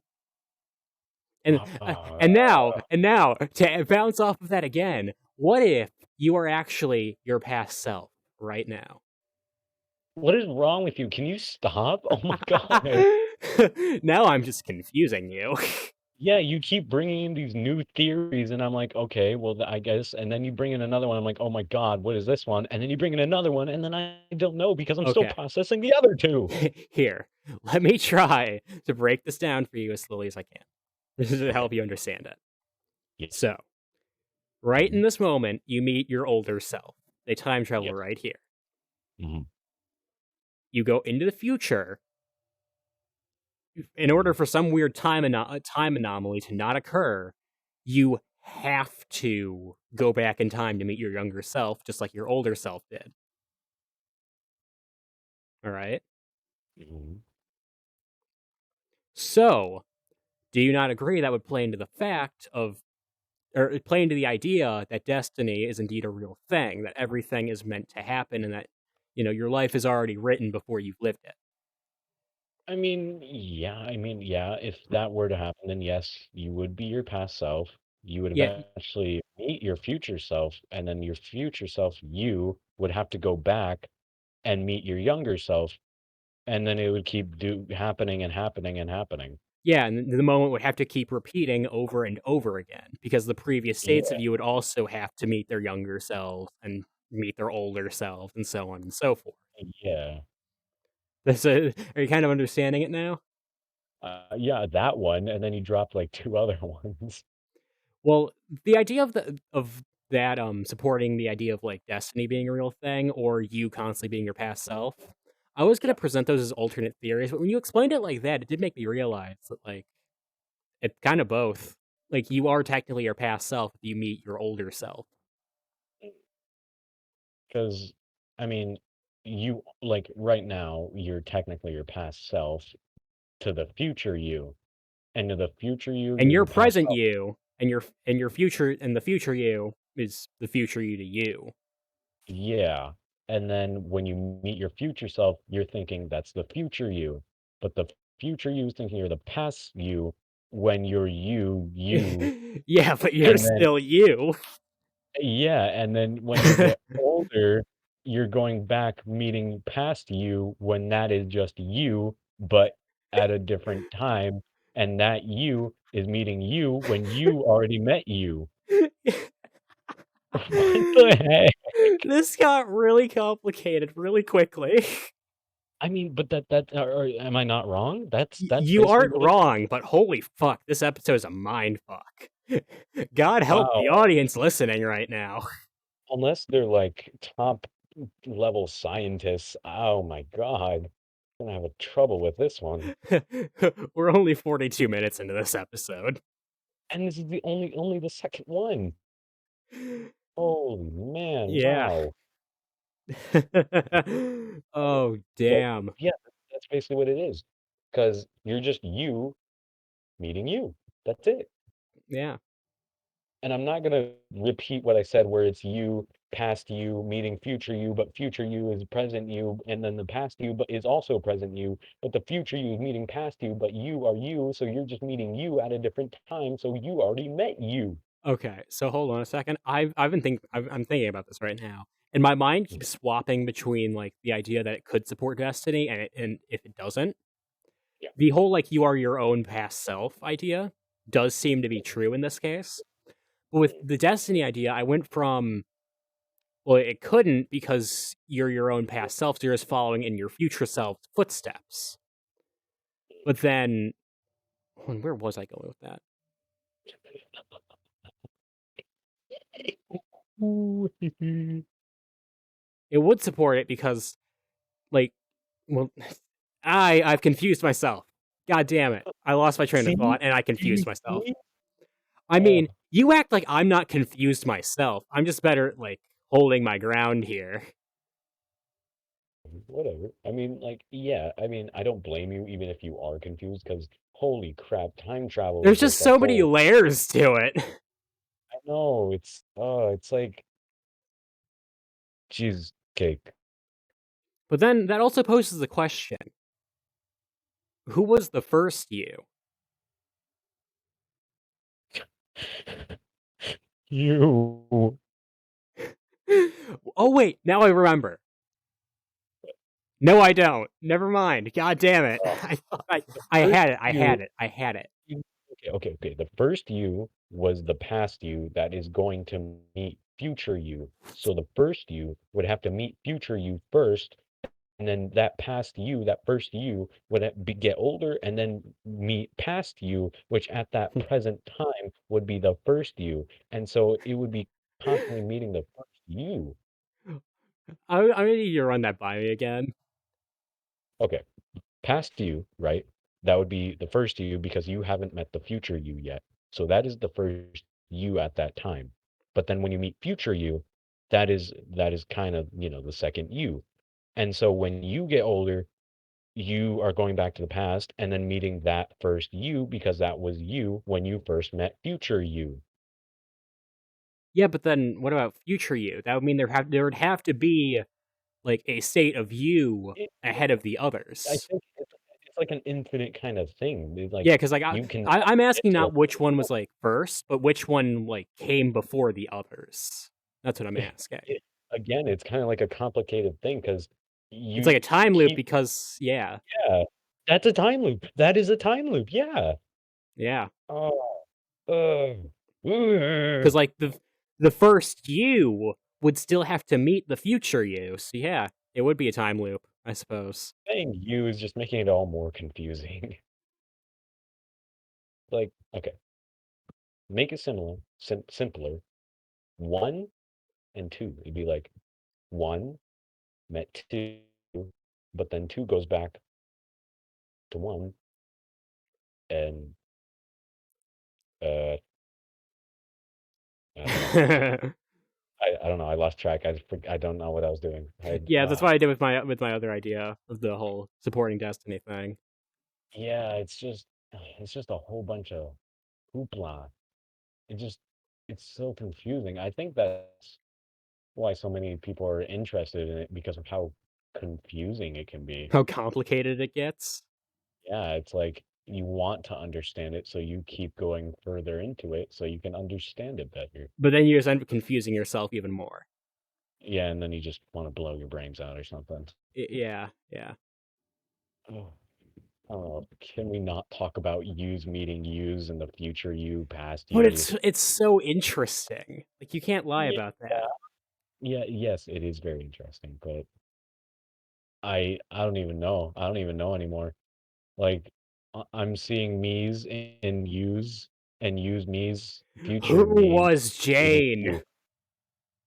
And Uh, and now to bounce off of that again, what if you are actually your past self right now? What is wrong with you? Can you stop? Oh my god. Now I'm just confusing you. Yeah, you keep bringing in these new theories, and I'm like, "Okay, well, I guess," and then you bring in another one, I'm like, "Oh my god, what is this one?" And then you bring in another one, and then I don't know because I'm still Okay. processing the other 2. Here, let me try to break this down for you as slowly as I can. This is to Okay. help you understand it. Yes. So, right Mhm. in this moment, you meet your older self. They time travel Yes. right here. Mhm. You go into the future in order Mhm. for some weird time anomaly to not occur. You have to go back in time to meet your younger self, just like your older self did. All right. Mhm. So, do you not agree that would play into the fact of, or play into the idea that destiny is indeed a real thing, that everything is meant to happen, and that your life is already written before you've lived it? Yeah, if that were to happen, then yes, you would be your past self. You would Yeah, eventually meet your future self, and then your future self, you would have to go back and meet your younger self, and then it would keep do happening and happening and happening. yeah, and the moment would have to keep repeating over and over again because the previous states of Yeah, you would also have to meet their younger selves and meet their older selves, and so on and so forth. yeah. Are you kind of understanding it now? Yeah, that one, and then you dropped, like, 2 other ones. Well, the idea of that supporting the idea of like destiny being a real thing or you constantly being your past self. I was going Yeah. to present those as alternate theories, but when you explained it like that, it did make me realize that like it's kind of both. Like you are technically your past self if you meet your older self. 'Cause, I mean, like, right now, you're technically your past self to the future you, and to the future you, And you're your your past present self. you and your future and the future you is the future you to you. Yeah, and then when you meet your future self, you're thinking that's the future you, but the future you is thinking you're the past you when you're you, Yeah, but you're and then still you. yeah, and then when you get older, you're going back meeting past you when that is just you, but at a different time, and that you is meeting you when you already met you. What the heck? This got really complicated really quickly. I mean, but or am I not wrong? That's You basically aren't what it wrong, but holy fuck, this episode is a mind fuck. God help wow. the audience listening right now. Unless they're, like, top level scientists, oh my god. I'm gonna have a trouble with this one. We're only 42 minutes into this episode. And this is the only the second one. Holy man, Yeah. wow. Okay. Oh, So, damn. yeah, that's basically what it is. Because 'cause you're just you meeting you. That's it. Yeah. And I'm not gonna repeat what I said where it's you, past you, meeting future you, but future you is present you, and then the past you but is also present you, but the future you is meeting past you, but you are you, so you're just meeting you at a different time, so you already met you. Okay, so hold on a second. I'm thinking about this right now, and my mind Mhm. keeps swapping between like the idea that it could support destiny and if it doesn't. Yeah. The whole like you are your own past self idea does seem to be true in this case. But with Mhm. the destiny idea, I went from, well, it couldn't because you're your own past self, so you're just following in your future self's footsteps. But then, where was I going with that? Ooh. It would support it because, like, well, I've confused myself. God damn it! I lost my train of See? thought and I Do you confused myself. see? I mean, Oh, you act like I'm not confused myself. I'm just better at, like, holding my ground here. whatever. I mean, like, yeah, I mean, I don't blame you even if you are confused, because holy crap, time travel is There's just just a so many whole layers to it. I know, it's like cheesecake. But then that also poses the question: who was the first you? You. Oh wait, now I remember. No, I don't. Never mind. God damn it. Uh, I thought the I first had it. I you had it. I had it. you okay. The first you was the past you that is going to meet future you. So the first you would have to meet future you first, and then that past you, that first you would get older and then meet past you, which at that present time would be the first you. And so it would be constantly meeting the first you. I'm gonna need you to run that by me again. Okay, past you, right? That would be the first you because you haven't met the future you yet. So that is the first you at that time. But then when you meet future you, that is kind of, the second you. And so when you get older, you are going back to the past and then meeting that first you because that was you when you first met future you. Yeah, but then what about future you? That would mean there would have to be like a state of you It, ahead of the I others. think it's like an infinite kind of thing. It's like Yeah, because like you can I'm never get asking to a not which point. one was like first, but which one like came before the others. That's what I'm asking. It, again, it's kind of like a complicated thing because It's like you a time loop keep, because yeah, yeah, that's a time loop. That is a time loop. Yeah. yeah. Oh, ugh. Because like the first you would still have to meet the future you. So yeah, it would be a time loop, I suppose. Saying you is just making it all more confusing. Like, okay, make it similar, simpler. One and two. It'd be like one met two, but then two goes back to one, and uh, I don't know. I don't know. I lost track. I don't know what I was doing. Yeah, that's what I did with my other idea of the whole supporting Destiny thing. Yeah, it's just a whole bunch of hoopla. It just it's so confusing. I think that's why so many people are interested in it because of how confusing it can be. How complicated it gets. Yeah, it's like you want to understand it, so you keep going further into it so you can understand it better. But then you just end up confusing yourself even more. Yeah, and then you just want to blow your brains out or something. Yeah, yeah. Oh, I don't know. Can we not talk about yous meeting yous in the future you, past But you? it's so interesting. Like you can't lie Yeah, about that. yeah, yes, it is very interesting, but I don't even know. I don't even know anymore. Like I'm seeing me's in yous and use me's Who future me was is in Jane? you.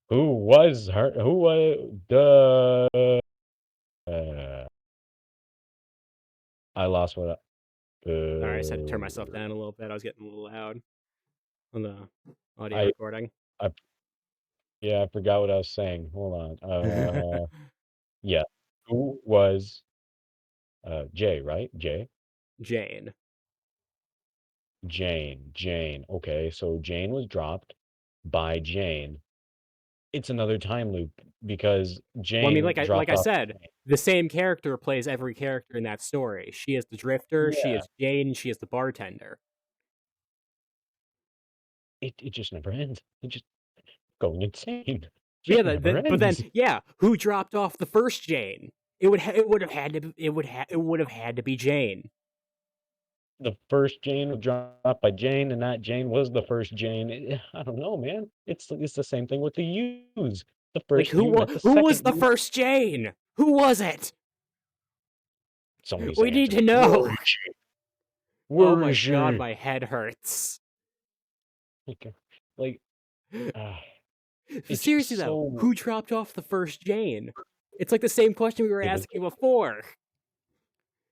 Who was her? Who was the? I lost what. Sorry, I just had to turn Uh, myself down a little bit. I was getting a little loud on the audio I, recording. I, yeah, I forgot what I was saying. Hold on. Yeah. Who was Jay? Right? Jay. Jane. Jane. Okay, so Jane was dropped by Jane. It's another time loop because Well, I mean, Jane like dropped I off. said, the same character plays every character in that story. She is the drifter. She Yeah, is Jane. She is the bartender. it just never ends. It just going insane. Yeah, Just never but then ends. yeah, who dropped off the first Jane? It would have had to it would have had to be Jane. The first Jane was dropped by Jane, and that Jane was the first Jane. I don't know, man. It's the same thing with the U's. The Like first U met the who was second the U. first Jane? Who was it? Somebody's We need answer. to Where know. is she? Oh Where my is god, she? my head hurts. Okay. Like, ah, it's Seriously just though, so who dropped off the first Jane? It's like the same question we were it was asking before.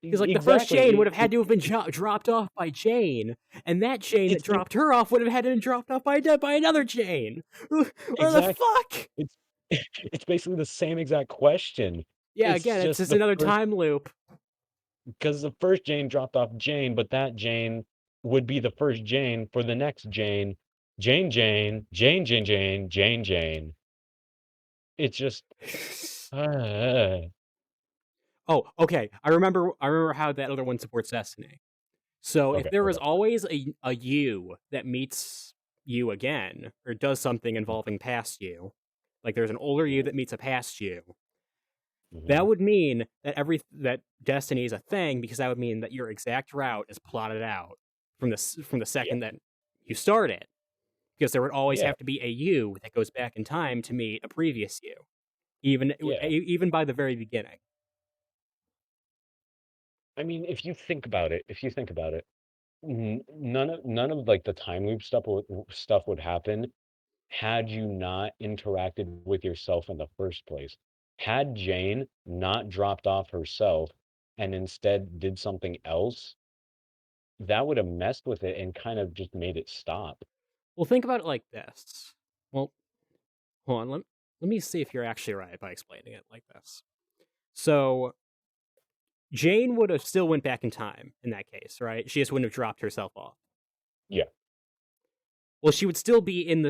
Because like the first Jane would exactly. have had to have been dropped off by Jane, and that Jane that It's the dropped her off would have had to been dropped off by another Jane. What the exact. fuck? It's it's basically the same exact question. Yeah, It's again, it's just just the another first time loop. because the first Jane dropped off Jane, but that Jane would be the first Jane for the next Jane. Jane. It's just uh, Oh, okay. I remember how that other one supports Destiny. So if okay, there is okay. always a you that meets you again, or does something involving past you, like there's an older you that meets a past you, Mhm. That would mean that that destiny is a thing, because that would mean that your exact route is plotted out from the Yeah, second that you start it, because there would always yeah, have to be a you that goes back in time to meet a previous you, even yeah. even by the very beginning. I mean, if you think about it, none of like the time loop stuff would happen had you not interacted with yourself in the first place. Had Jane not dropped off herself and instead did something else, that would have messed with it and kind of just made it stop. Well, think about it like this. Well, hold on. Let me see if you're actually right by explaining it like this. So Jane would have still went back in time in that case, right? She just wouldn't have dropped herself off. Yeah, Well, she would still be in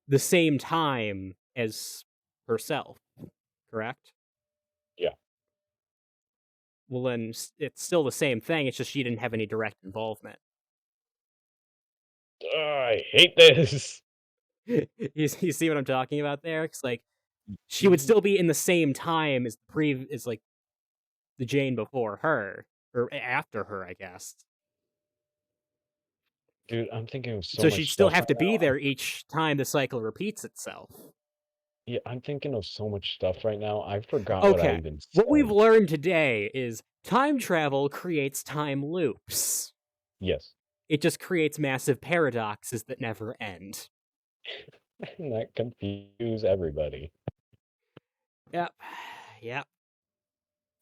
the same time as herself, correct? yeah. Well, then it's still the same thing. It's just she didn't have any direct involvement. I hate this. You see what I'm talking about there? It's like she would Y- still be in the same time as as like the Jane before her or after her, I guess. Dude, I'm thinking of so So much she'd still stuff have right to be now. there each time the cycle repeats itself. Yeah, I'm thinking of so much stuff right now. I forgot what I Okay, even what we've said. learned today is time travel creates time loops. Yes. It just creates massive paradoxes that never end. And that confuse everybody. Yep. Yep.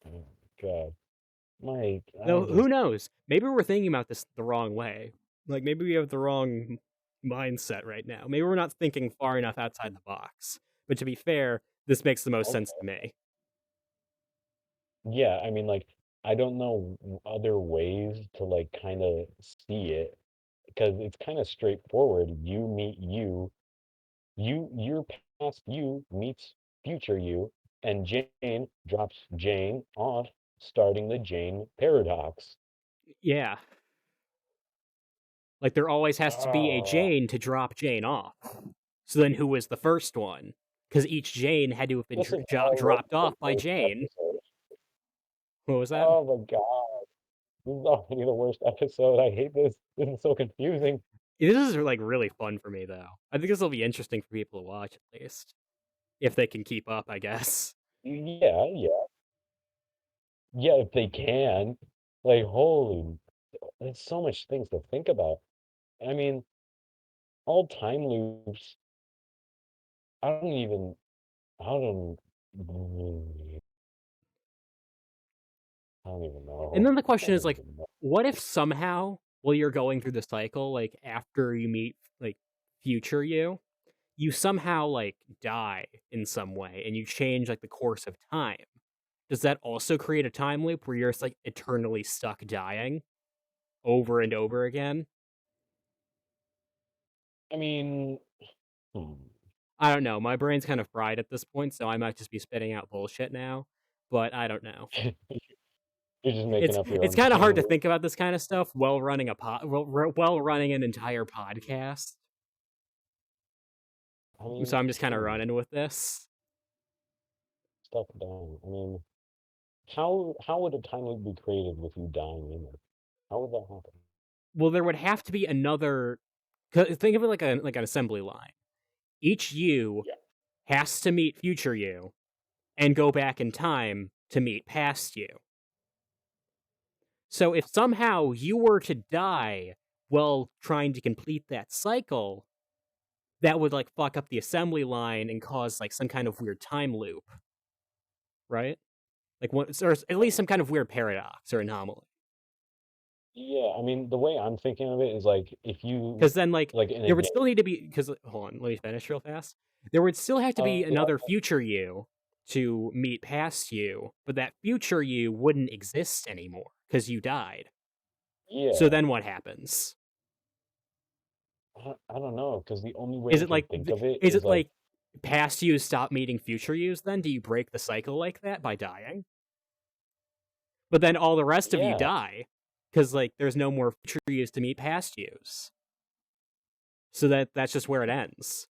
Oh, God. Mike, I Though who just, knows? Maybe we're thinking about this the wrong way. Like maybe we have the wrong mindset right now. Maybe we're not thinking far enough outside the box. But to be fair, this makes the most sense to okay. me. Yeah, I mean, like, I don't know other ways to, like, kind of see it because it's kind of straightforward. You meet your past you meets future you, and Jane drops Jane off, starting the Jane paradox. Yeah. Like there always has to be a Oh, Jane to drop Jane off. So then who was the first one? Because each Jane had to have been this is why I wrote dropped the off by worst Jane. episode. What was that? Oh my God. This is already the worst episode. I hate this. This is so confusing. This is like really fun for me though. I think this will be interesting for people to watch at least. If they can keep up, I guess. Yeah, yeah. Yeah, if they can. Like, holy, there's so much things to think about. I mean, all time loops, I don't even, I don't, I don't even And know. then the I question is don't like, even know. what if somehow while you're going through the cycle, like after you meet like future you somehow like die in some way and you change like the course of time. Does that also create a time loop where you're just like eternally stuck dying over and over again? I mean, hmm. I don't know. My brain's kind of fried at this point, so I might just be spitting out bullshit now. But I don't know. You're just making up your It's own kind of time hard to loop. think about this kind of stuff while running while running an entire podcast. I mean, So I'm just kind of running with this. stuff down. I mean, how would a time loop be created with you dying in it? How would that happen? Well, there would have to be another. Think of it like an assembly line. Each you Yeah. has to meet future you and go back in time to meet past you. So if somehow you were to die while trying to complete that cycle, that would like fuck up the assembly line and cause like some kind of weird time loop, right? Like what, or at least some kind of weird paradox or anomaly. Yeah, I mean, the way I'm thinking of it is like if you Because then, like, like in a there would game. still need to be. Because hold on, let me finish real fast. There would still have to be Yeah, another future you to meet past you, but that future you wouldn't exist anymore because you died. So yeah. then what happens? I don't know because the only way Is I it can like think of it is is it like like past yous stop meeting future yous? Then do you break the cycle like that by dying? But then all the rest of you yeah, die because like there's no more future yous to meet past yous. So that's just where it ends.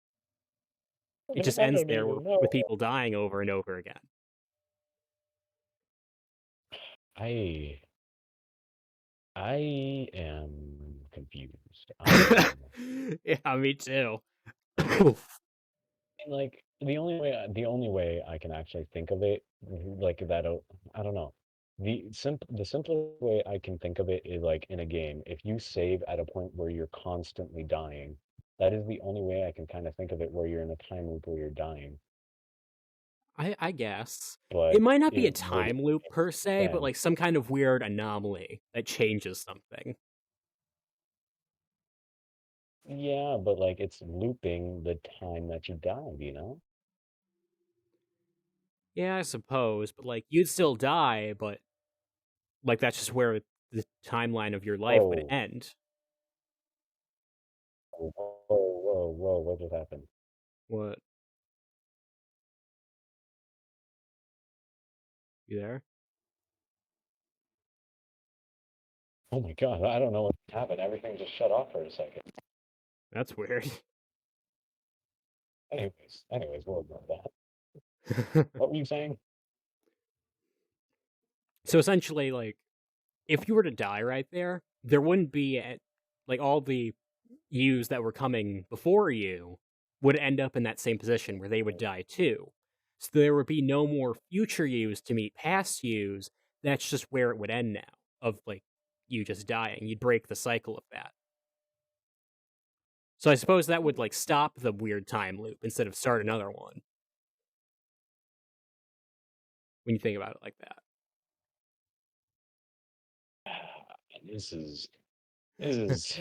It just I ends don't there even with know. people dying over and over again. I I am confused. I am Yeah, me too. like the only way I can actually think of it like that I don't know. The simplest way I can think of it is like in a game. If you save at a point where you're constantly dying, that is the only way I can kind of think of it where you're in a time loop where you're dying. I guess. It But might not be a it would time loop per se, but then like some kind of weird anomaly that changes something. yeah, but like it's looping the time that you died, you know? Yeah, I suppose, but like you'd still die, but like that's just where the timeline of your life would Whoa, end. whoa, what just happened? What? You there? Oh my God, I don't know what happened. Everything just shut off for a second. That's weird. We'll ignore that. What were you saying? So essentially, like, if you were to die right there, there wouldn't be like all the yous that were coming before you would end up in that same position where they would die too. So there would be no more future yous to meet past yous. That's just where it would end now, of like you just dying. You'd break the cycle of that. So I suppose that would like stop the weird time loop instead of start another one when you think about it like This is this is.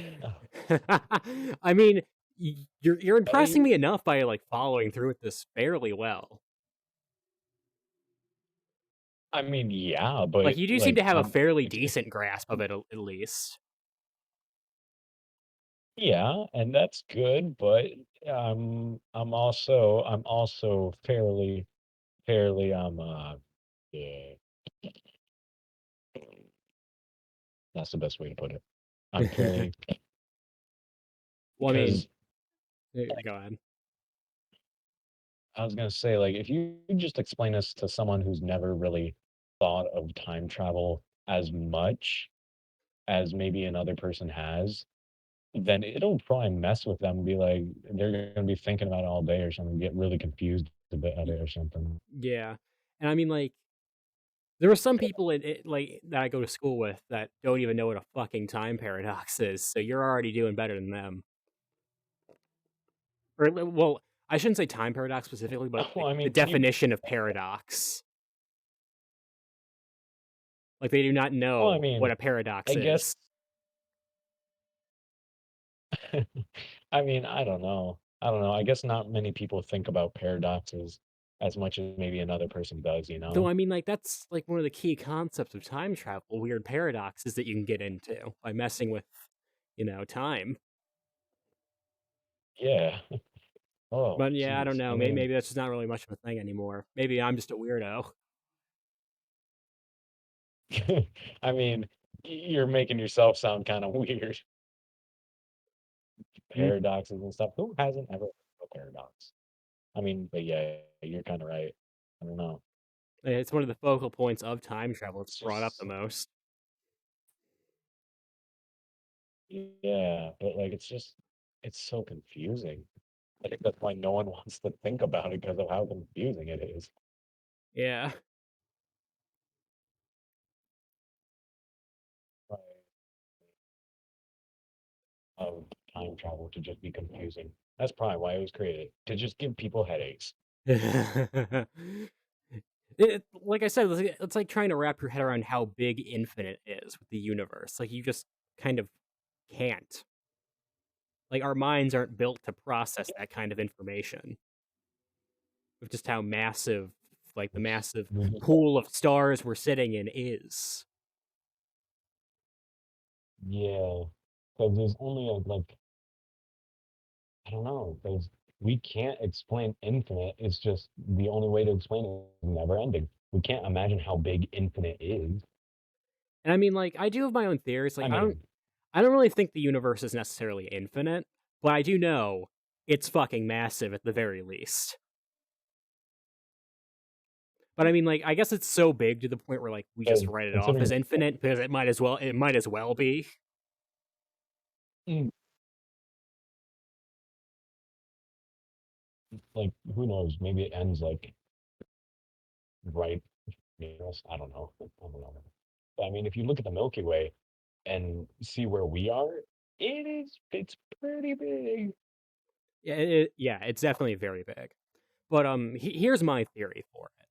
that. I mean, you're impressing I me enough by like following through with this fairly well. I mean, yeah, Like but you do seem like to have a fairly it's decent grasp of it at least. yeah, and that's good, but I'm also fairly yeah, that's the best way to put it. I'm fairly Well, I mean, because go ahead. I was gonna say, like, if you just explain this to someone who's never really thought of time travel as much as maybe another person has, then it'll probably mess with them and be like, they're gonna be thinking about it all day or something, get really confused a bit at Y- it or something. Yeah, and I mean, like, there are some people like that I go to school with that don't even know what a fucking time paradox is. So you're already doing better than them. Or well, I shouldn't say time paradox specifically, but Well, like I the mean, can you? definition of paradox. Like they do not Well, I know mean, what a paradox I guess. is. I mean, I don't know. I don't know. I guess not many people think about paradoxes as much as maybe another person does, you Though know? I mean, like that's like one of the key concepts of time travel, weird paradoxes that you can get into by messing with, time. Yeah. Oh, But yeah, I don't jeez. I know. Maybe mean, maybe that's just not really much of a thing anymore. Maybe I'm just a weirdo. I mean, you're making yourself sound kind of weird. Mm. Paradoxes and stuff. Who hasn't ever heard of a paradox? I mean, but yeah, you're kind of right. I don't know. It's one of the focal points of time travel. It's It's brought up the just, most. yeah, but like, it's so confusing. I think that's why no one wants to think about it because of how confusing it is. Yeah. Right. Of time travel to just be confusing. That's probably why it was created, to just give people headaches. Like I said, it's like trying to wrap your head around how big infinite is with the universe. Like you just kind of can't. Like our minds aren't built to process that kind of information. Of just how massive, like the massive We just got, pool of stars we're sitting in is. yeah, because there's only like, I don't know, because we can't explain infinite. It's just the only way to explain it is never ending. We can't imagine how big infinite is. And I mean, like I do have my own theories. I Like mean, I don't really think the universe is necessarily infinite, but I do know it's fucking massive at the very least. But I mean, like, I guess it's so big to the point where like we just Because write it off as considering infinite because it might as well be. mm, like who knows, maybe it ends like right, I don't know. I don't know. But I mean, if you look at the Milky Way and see where we are, it's pretty big. Yeah, it's definitely very big. But here's my theory for it.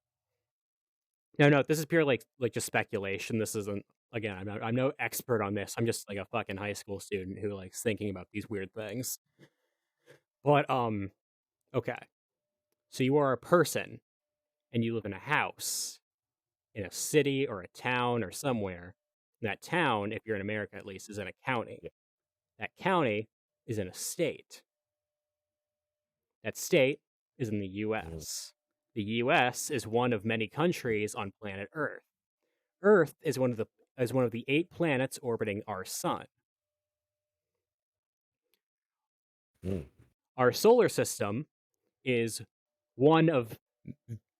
No, this is pure like just speculation. This isn't again. I'm no expert on this. I'm just like a fucking high school student who likes thinking about these weird things. But okay. So you are a person and you live in a house in a city or a town or somewhere. And that town, if you're in America at least, is in a county. Yeah. That county is in a state. That state is in the Mhm. US. The US is one of many countries on planet Earth. Earth is one of the 8 planets orbiting our sun. Mm. Our solar system is one of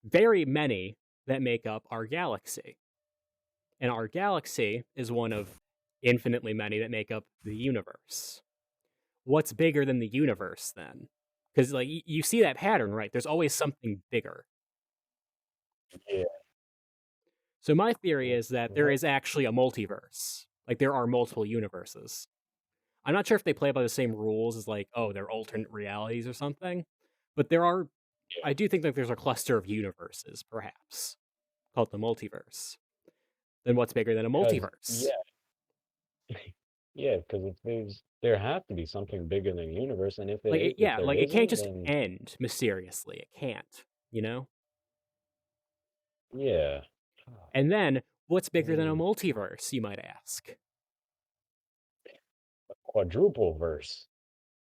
very many that make up our galaxy. And our galaxy is one of infinitely many that make up the universe. What's bigger than the universe then? Because like you see that pattern, right? There's always something bigger. Yeah. So my theory is that there Well, is actually a multiverse. Like there are multiple universes. I'm not sure if they play by the same rules as like, oh, they're alternate realities or something. But there are yeah. I do think that there's a cluster of universes, perhaps, called the multiverse. Then what's bigger than a Because multiverse? yeah, yeah, because if there has to be something bigger than the universe, and if Yeah, there like it can't isn't, just then end mysteriously. It can't, you know? yeah. And then what's I bigger than a mean, multiverse, you might ask? quadruple verse.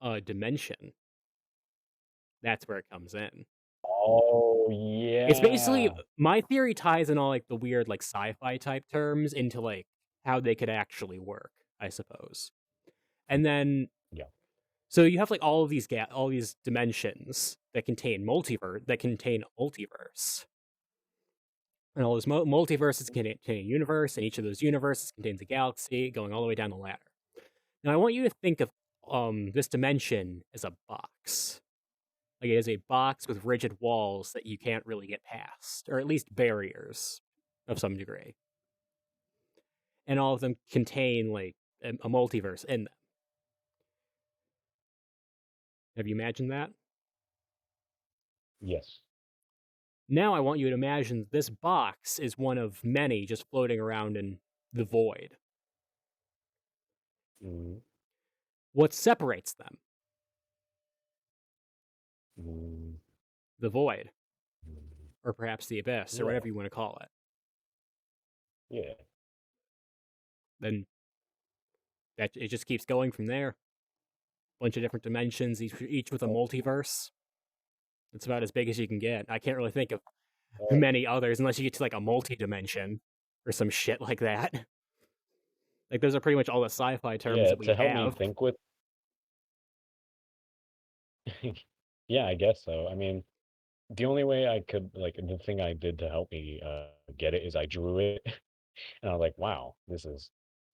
A dimension. That's where it comes in. Oh It's basically yeah. my theory ties in all like the weird like sci-fi type terms into like how they could actually work, I suppose. And then Yeah. so you have like all these dimensions that contain a multiverse. And all those multiverses contain a universe, and each of those universes contains a galaxy going all the way down the ladder. Now I want you to think of this dimension as a box. Like it is a box with rigid walls that you can't really get past, or at least barriers of some degree. And all of them contain like a multiverse in them. Have you imagined that? Yes. Now I want you to imagine this box is one of many just floating around in the void. Mm-hmm. What separates them? Mm-hmm. The void, or perhaps the abyss, or Yeah. whatever you want to call it. Yeah. Then that it just keeps going from there. Bunch of different dimensions, each with a multiverse. It's about as big as you can get. I can't really think of Oh, many others unless you get to like a multi-dimension or some shit like that. Like those are pretty much all the sci-fi terms yeah. that we To help me have. think with, yeah, I guess so. I mean, the only way I could like the thing I did to help me get it is I drew it, and I was like, wow, it's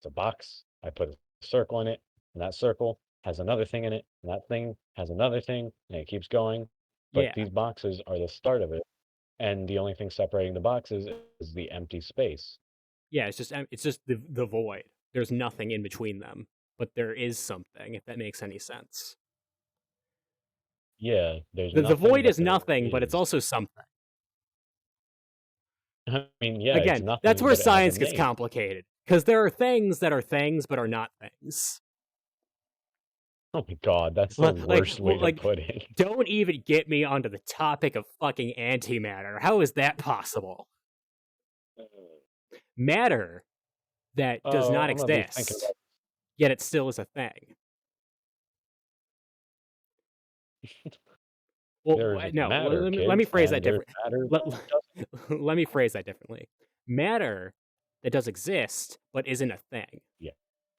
a box. I put a circle in it, and that circle has another thing in it, and that thing has another thing, and it keeps going. But Yeah, these boxes are the start of it, and the only thing separating the boxes is the empty space. yeah. It's just the void. There's nothing in between them, but there is something. If that makes any sense. Yeah, there's The nothing, void but is there nothing, but it's is. also something. I mean, yeah, it's Again, that's nothing, where but it has a science gets name. complicated because there are things that are things but are not things. Oh my God, that's the worst way to Like, put it. don't even get me onto the topic of fucking antimatter. How is that possible? Matter that does Oh, not I'm gonna be thinking exist, about yet it still is a thing. Well, there's no, matter, let me kids, phrase and that there's different. matter Let, that doesn't. let me phrase that differently. Matter that does exist but isn't a thing. Yeah.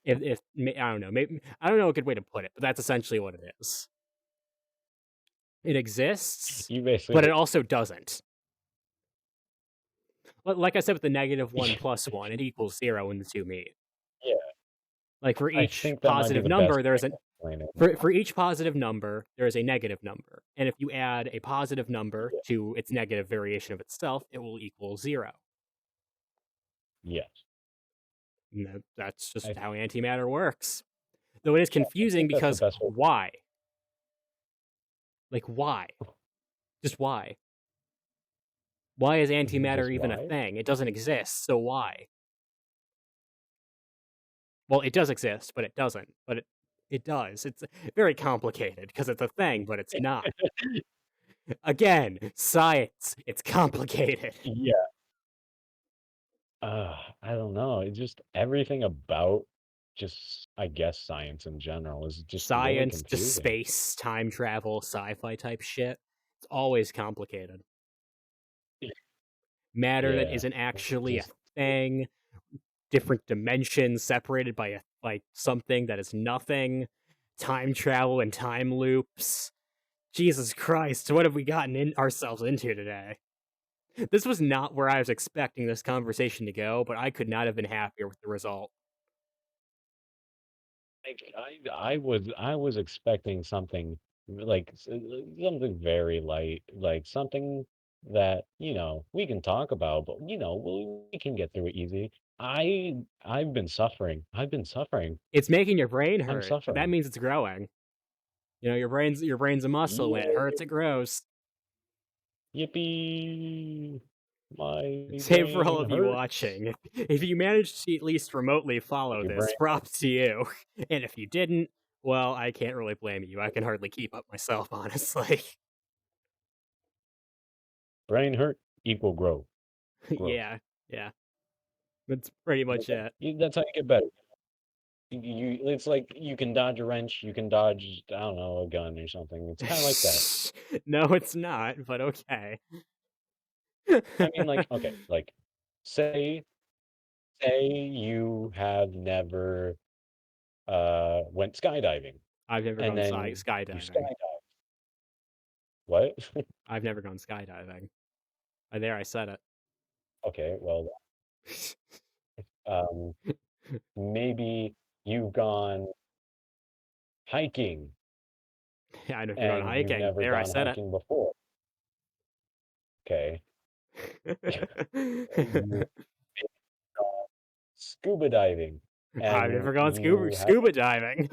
If I don't know, maybe I don't know a good way to put it, but that's essentially what it is. It exists, You but it basically also doesn't. Like I said with the -1 plus 1, it equals 0 when the two meet. yeah, Like for I each think that might be positive the best number, way there's a to explain it. for each positive number, there is a negative number. And if you add a positive number Yeah. to its negative variation of itself, it will equal 0. Yes. And that's just I how antimatter works. Though it is I confusing think that's the because best way. why? Like, why? Just why? Why is antimatter Just even a why? thing? It doesn't exist, so why? Well, it does exist, but it doesn't. But it does. It's very complicated because it's a thing, but it's not. Again, science. It's complicated. Yeah. I don't know. It's just everything about just, I guess, science in general is just really Science, just confusing. space, time travel, sci-fi type shit. It's always complicated. Matter that Yeah. isn't It's actually a just thing, different dimensions separated by something that is nothing, time travel and time loops. Jesus Christ, what have we gotten ourselves into today? This was not where I was expecting this conversation to go, but I could not have been happier with the result. like I was expecting something like something very light, like something that, we can talk about, but we can get through it easy. I've been suffering. I've been suffering. It's making your brain I'm hurt. That suffering. means it's growing. You know, your brain's a muscle. When it Yay. hurts, it grows. Yippee. My Save for all brain of you hurts. watching. If you managed to at least remotely follow Your this, brain props to you. And if you didn't, well, I can't really blame you. I can hardly keep up myself, honestly. brain hurt equal growth. Yeah, yeah. That's pretty much it. That's how you get better. It's like you can dodge a wrench, you can dodge, I don't know, a gun or something. It's kind of like that. No, it's not, but okay. I mean, like, okay, like, say say you have never went skydiving, I've never and gone then you skydiving. skydive. What? I've never gone skydiving. There, I said Okay, well, it. um, maybe you've gone hiking I've never gone and you've hiking. never There, I gone said it. hiking before. Okay. You gone scuba diving I've and never gone you have scuba diving.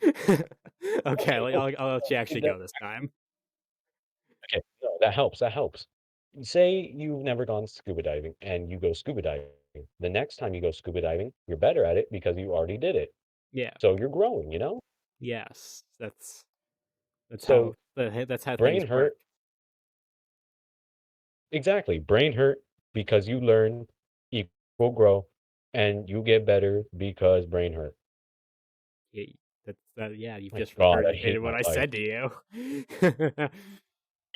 Okay, okay, okay. I'll let you actually go this time. Okay, no, that helps, that helps. Say you've never gone scuba diving and you go scuba diving. The next time you go scuba diving, you're better at it because you already did it. Yeah. So you're growing, you know? Yes. That's how So that's how things brain work. hurt, exactly. Brain hurt because you learn equal grow and you get better because brain hurt. Yeah, yeah, you've My just God, I regurgitated hate what my I life. said to you.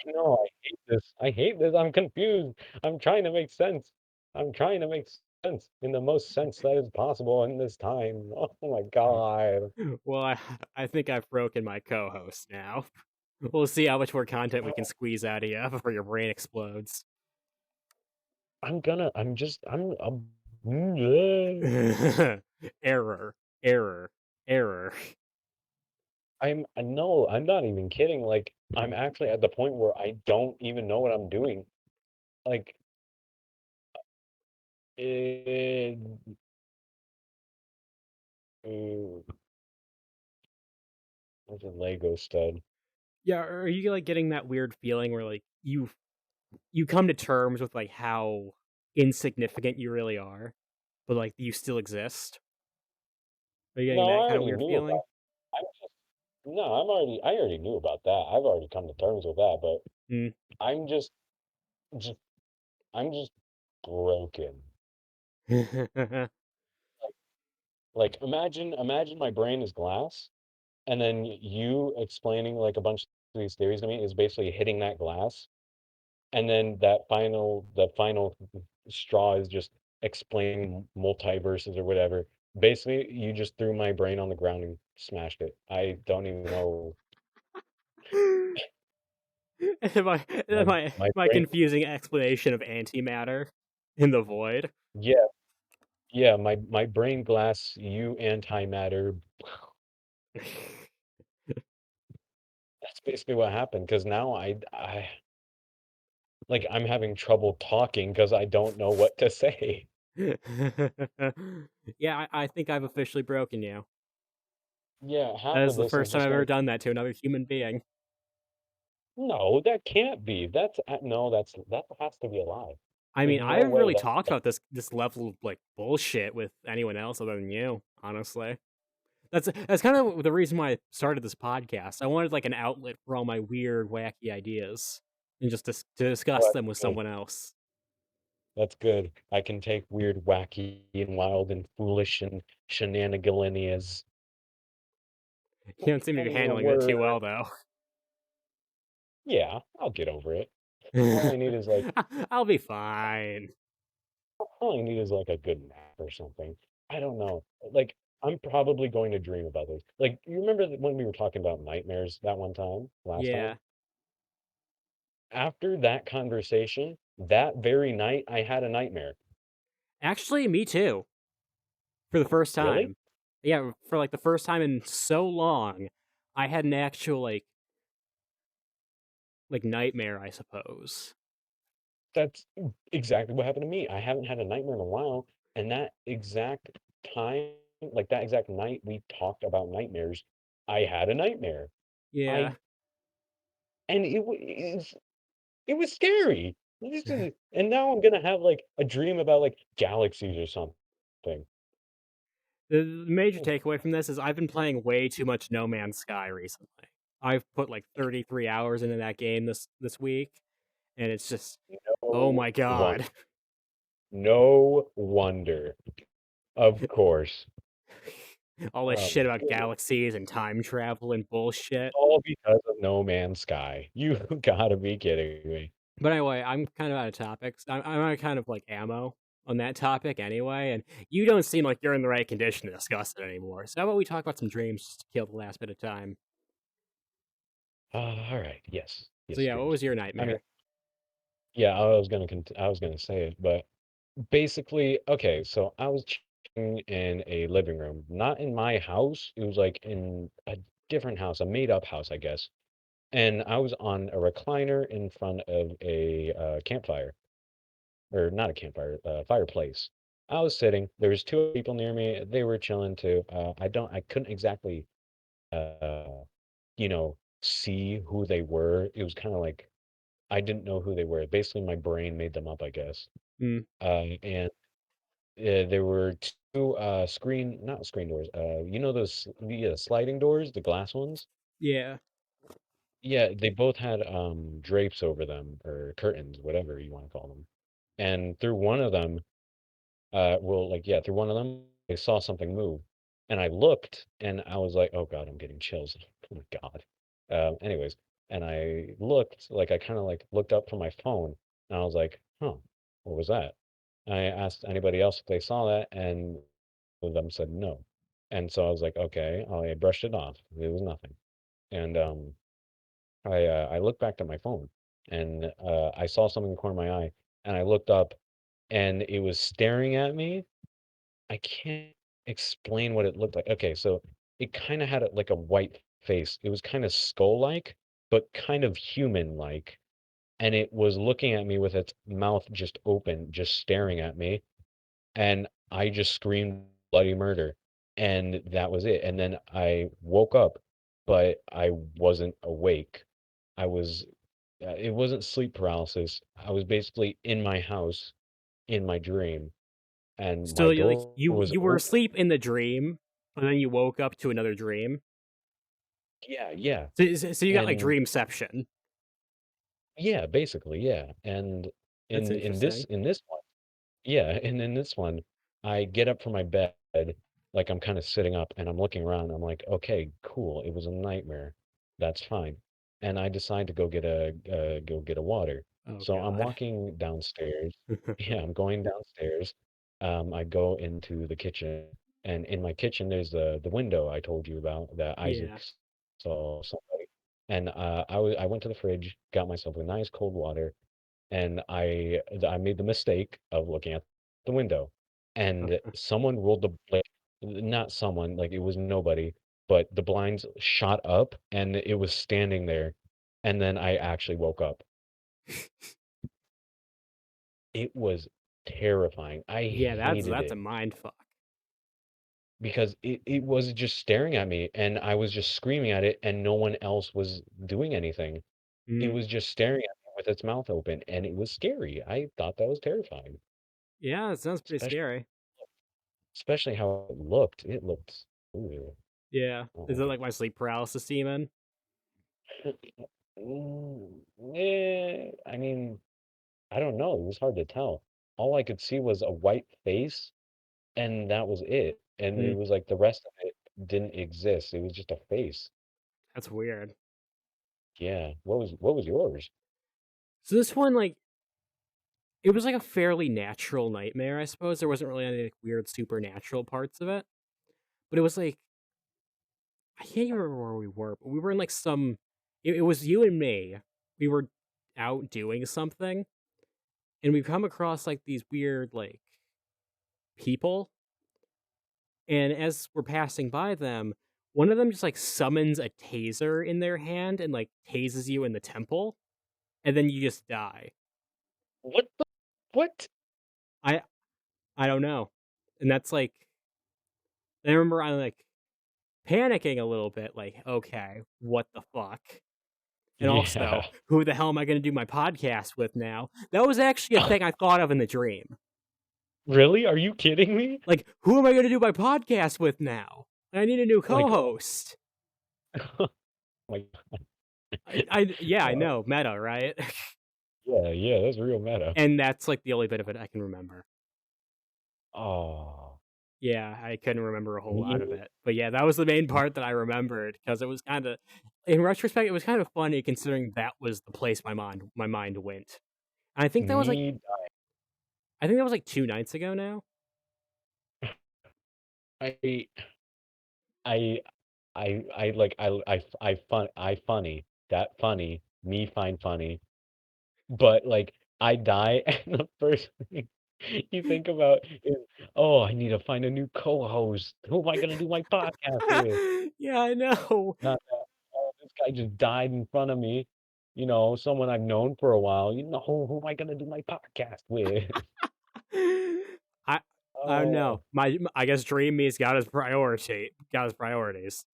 No, I hate this. I hate this. I'm confused. I'm trying to make sense. I'm trying to make sense in the most sense that is possible in this time. Oh my God. Well, I think I've broken my co-host now. We'll see how much more content we can squeeze out of you before your brain explodes. Error, error, error. no, I'm not even kidding. Like, I'm actually at the point where I don't even know what I'm doing. Like, eh, ooh, what's a Lego stud? Yeah, are you like getting that weird feeling where like you come to terms with like how insignificant you really are, but like you still exist? Are you getting No, that I kind of already weird knew feeling? about. I'm just no, I already knew about that. I've already come to terms with that. But Mm. I'm just I'm just broken. Like imagine my brain is glass, and then you explaining like a bunch of these theories to me is basically hitting that glass, and then the final straw is just explaining multiverses or whatever. Basically, you just threw my brain on the ground and smashed it. I don't even know. my My my my my brain confusing explanation of antimatter in the void. yeah, yeah, my brain glass, you antimatter. That's basically what happened. Because now like, I'm having trouble talking because I don't know what to say. Yeah, I think I've officially broken you. Yeah, That half is of the this is first time just I've ever gonna done that to another human being. no, that can't be. That's no, that has to be a lie. I There's mean, I no haven't way really that talked about this level of like bullshit with anyone else other than you, honestly. That's kind of the reason why I started this podcast. I wanted like an outlet for all my weird, wacky ideas, and just to oh, discuss that's them with good. someone else. That's good. I can take weird, wacky, and wild and foolish and shenanigans. You don't seem to be Only a handling that too word. well, though. Yeah, I'll get over it. All I need is like I'll be fine. all I need is like a good nap or something. I don't know. Like I'm probably going to dream about this. Like you remember when we were talking about nightmares that one time, last Yeah, time? After that conversation, that very night I had a nightmare. actually, me too. For the first Really? time, yeah, for like the first time in so long, I had an actual like nightmare, I suppose. That's exactly what happened to me. I haven't had a nightmare in a while, and that exact time, like that exact night we talked about nightmares, I had a nightmare. Yeah. I and it was scary. And now I'm gonna have like a dream about like galaxies or something. The major takeaway from this is I've been playing way too much No Man's Sky recently. I've put like 33 hours into that game this week, and it's just oh No my one, god. no wonder. Of course. All this Oh shit my about goodness. galaxies and time travel and bullshit. All because of No Man's Sky. You gotta be kidding me. But anyway, I'm kind of out of topics. I'm out of kind of like ammo on that topic anyway, and you don't seem like you're in the right condition to discuss it anymore. So how about we talk about some dreams just to kill the last bit of time? All right. Yes. So Yes, yeah, what dreams. was your I mean, nightmare? yeah, I was gonna say it, but basically, okay, so I was chilling in a living room, not in my house. It was like in a different house, a made up house, I guess. And I was on a recliner in front of a campfire, or not a campfire, fireplace. I was sitting. There was two people near me. They were chilling too. I couldn't exactly, uh, you know, see who they were. It was kind of like I didn't know who they were. Basically, my brain made them up, I guess. Hmm. And there were two not screen doors. You know those sliding doors, the glass ones? Yeah. Yeah, they both had drapes over them or curtains, whatever you want to call them. And through one of them, well, like yeah, through one of them, I saw something move, and I looked, and I was like, "Oh God, I'm getting chills." Oh my God. Anyways, and I looked, like I kind of like looked up from my phone, and I was like, "Huh, what was that?" I asked anybody else if they saw that, and of them said no. And so I was like, "Okay," I brushed it off. It was nothing. And I looked back at my phone, and I saw something in the corner of my eye, and I looked up, and it was staring at me. I can't explain what it looked like. Okay, so it kinda had like a white face. It was kinda skull-like, but kind of human-like, and it was looking at me with its mouth just open, just staring at me, and I just screamed bloody murder, and that was it. And then I woke up, but I wasn't awake. I was it wasn't sleep paralysis. I was basically in my house in my dream, and So my you like door was you were open. asleep in the dream, and then you woke up to another dream. Yeah, yeah. So you got like And dreamception. yeah, basically, yeah. And That's in interesting. this one, yeah, and in this one, I get up from my bed, like I'm kind of sitting up and I'm looking around. I'm like, okay, cool. It was a nightmare. That's fine. And I decide to go get a water. Oh So I'm god. walking downstairs. Yeah, I'm going downstairs. I go into the kitchen, and in my kitchen there's the window I told you about that Isaac Yeah. saw somebody. and I went to the fridge, got myself a nice cold water, and I made the mistake of looking at the window, and someone rolled the like not someone, like it was nobody, but the blinds shot up and it was standing there, and then I actually woke up. It was terrifying. I Yeah, hated that's a it mind fuck. because it was just staring at me and I was just screaming at it and no one else was doing anything. It Mm. was just staring at me with its mouth open and it was scary. I thought that was terrifying, Yeah, it sounds pretty especially scary. especially how it looked. It looked, ooh, Yeah. oh Is my it like my sleep paralysis demon? God. I mean, I don't know. It was hard to tell. All I could see was a white face, and that was it. And it Mm, was like the rest of it didn't exist. It was just a face. that's weird. Yeah. What was yours? So this one, like, it was like a fairly natural nightmare, I suppose. There wasn't really any like, weird supernatural parts of it. But it was like I can't even remember where we were, but we were in like some it was you and me. We were out doing something and we come across like these weird like people, and as we're passing by them, one of them just like summons a taser in their hand and like tases you in the temple, and then you just die. What the what? I I don't know. And that's like I remember I like panicking a little bit, like, okay, what the fuck? And Yeah. also, who the hell am I going to do my podcast with now? That was actually a thing I thought of in the dream. Really? Are you kidding me? Like, who am I going to do my podcast with now? I need a new Like, co-host. like, Yeah, I oh, know, meta, right? yeah, yeah, that's real meta. And that's like the only bit of it I can remember. Oh, Yeah, I couldn't remember a whole lot of me, it. But yeah, that was the main part that I remembered because it was kind of, in retrospect, it was kind of funny considering that was the place my mind went. And me, I think that was like 2 nights ago now. I, I, I funny, that funny, me find funny. But, like, I die, and the first thing you think about is, "Oh, I need to find a new co-host. Who am I gonna do my podcast with?" Yeah, I know. Not that, "Oh, this guy just died in front of me." Someone I've known for a while, "Who am I gonna do my podcast with?" I I don't know. Oh, I guess Dream Me's got his priorities.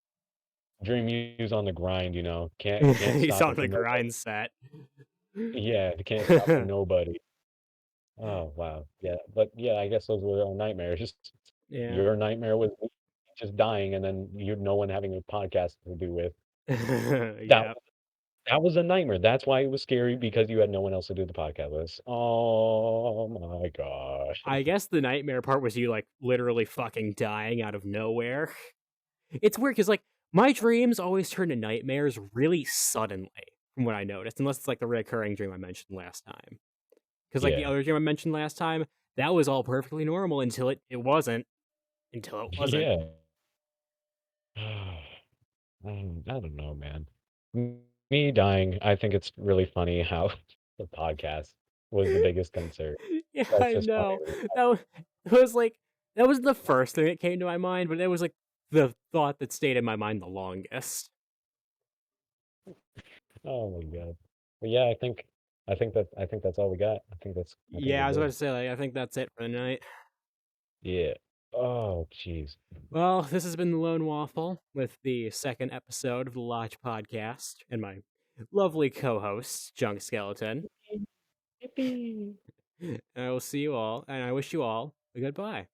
Dream U's on the grind, can't He's stop on it for the nobody. grind set. Yeah, can't stop for nobody. Oh, wow. Yeah, but, yeah, I guess those were our nightmares. Just Yeah. your nightmare was me just dying, and then no one having a podcast to do with. That Yeah. that was a nightmare. That's why it was scary because you had no one else to do the podcast with. Oh my gosh. I guess the nightmare part was you like literally fucking dying out of nowhere. It's weird because like my dreams always turn to nightmares really suddenly, from what I noticed, unless it's like the recurring dream I mentioned last time. Because like the Yeah. other dream I mentioned last time, that was all perfectly normal until it wasn't. Until it wasn't. Yeah. I don't know, man. Me dying, I think it's really funny how the podcast was the biggest concern. Yeah, That's I just funny. know. That was, it was like that was the first thing that came to my mind, but it was like the thought that stayed in my mind the longest. Oh my God. But yeah, I think that's all we got. I think we're Yeah, I was about good. to say like I think that's it for the night. Yeah. Oh, jeez. Well, this has been the Lone Waffle with the second episode of the Lodge Podcast and my lovely co-host Junk Skeleton. Yippee. And I will see you all, and I wish you all a goodbye.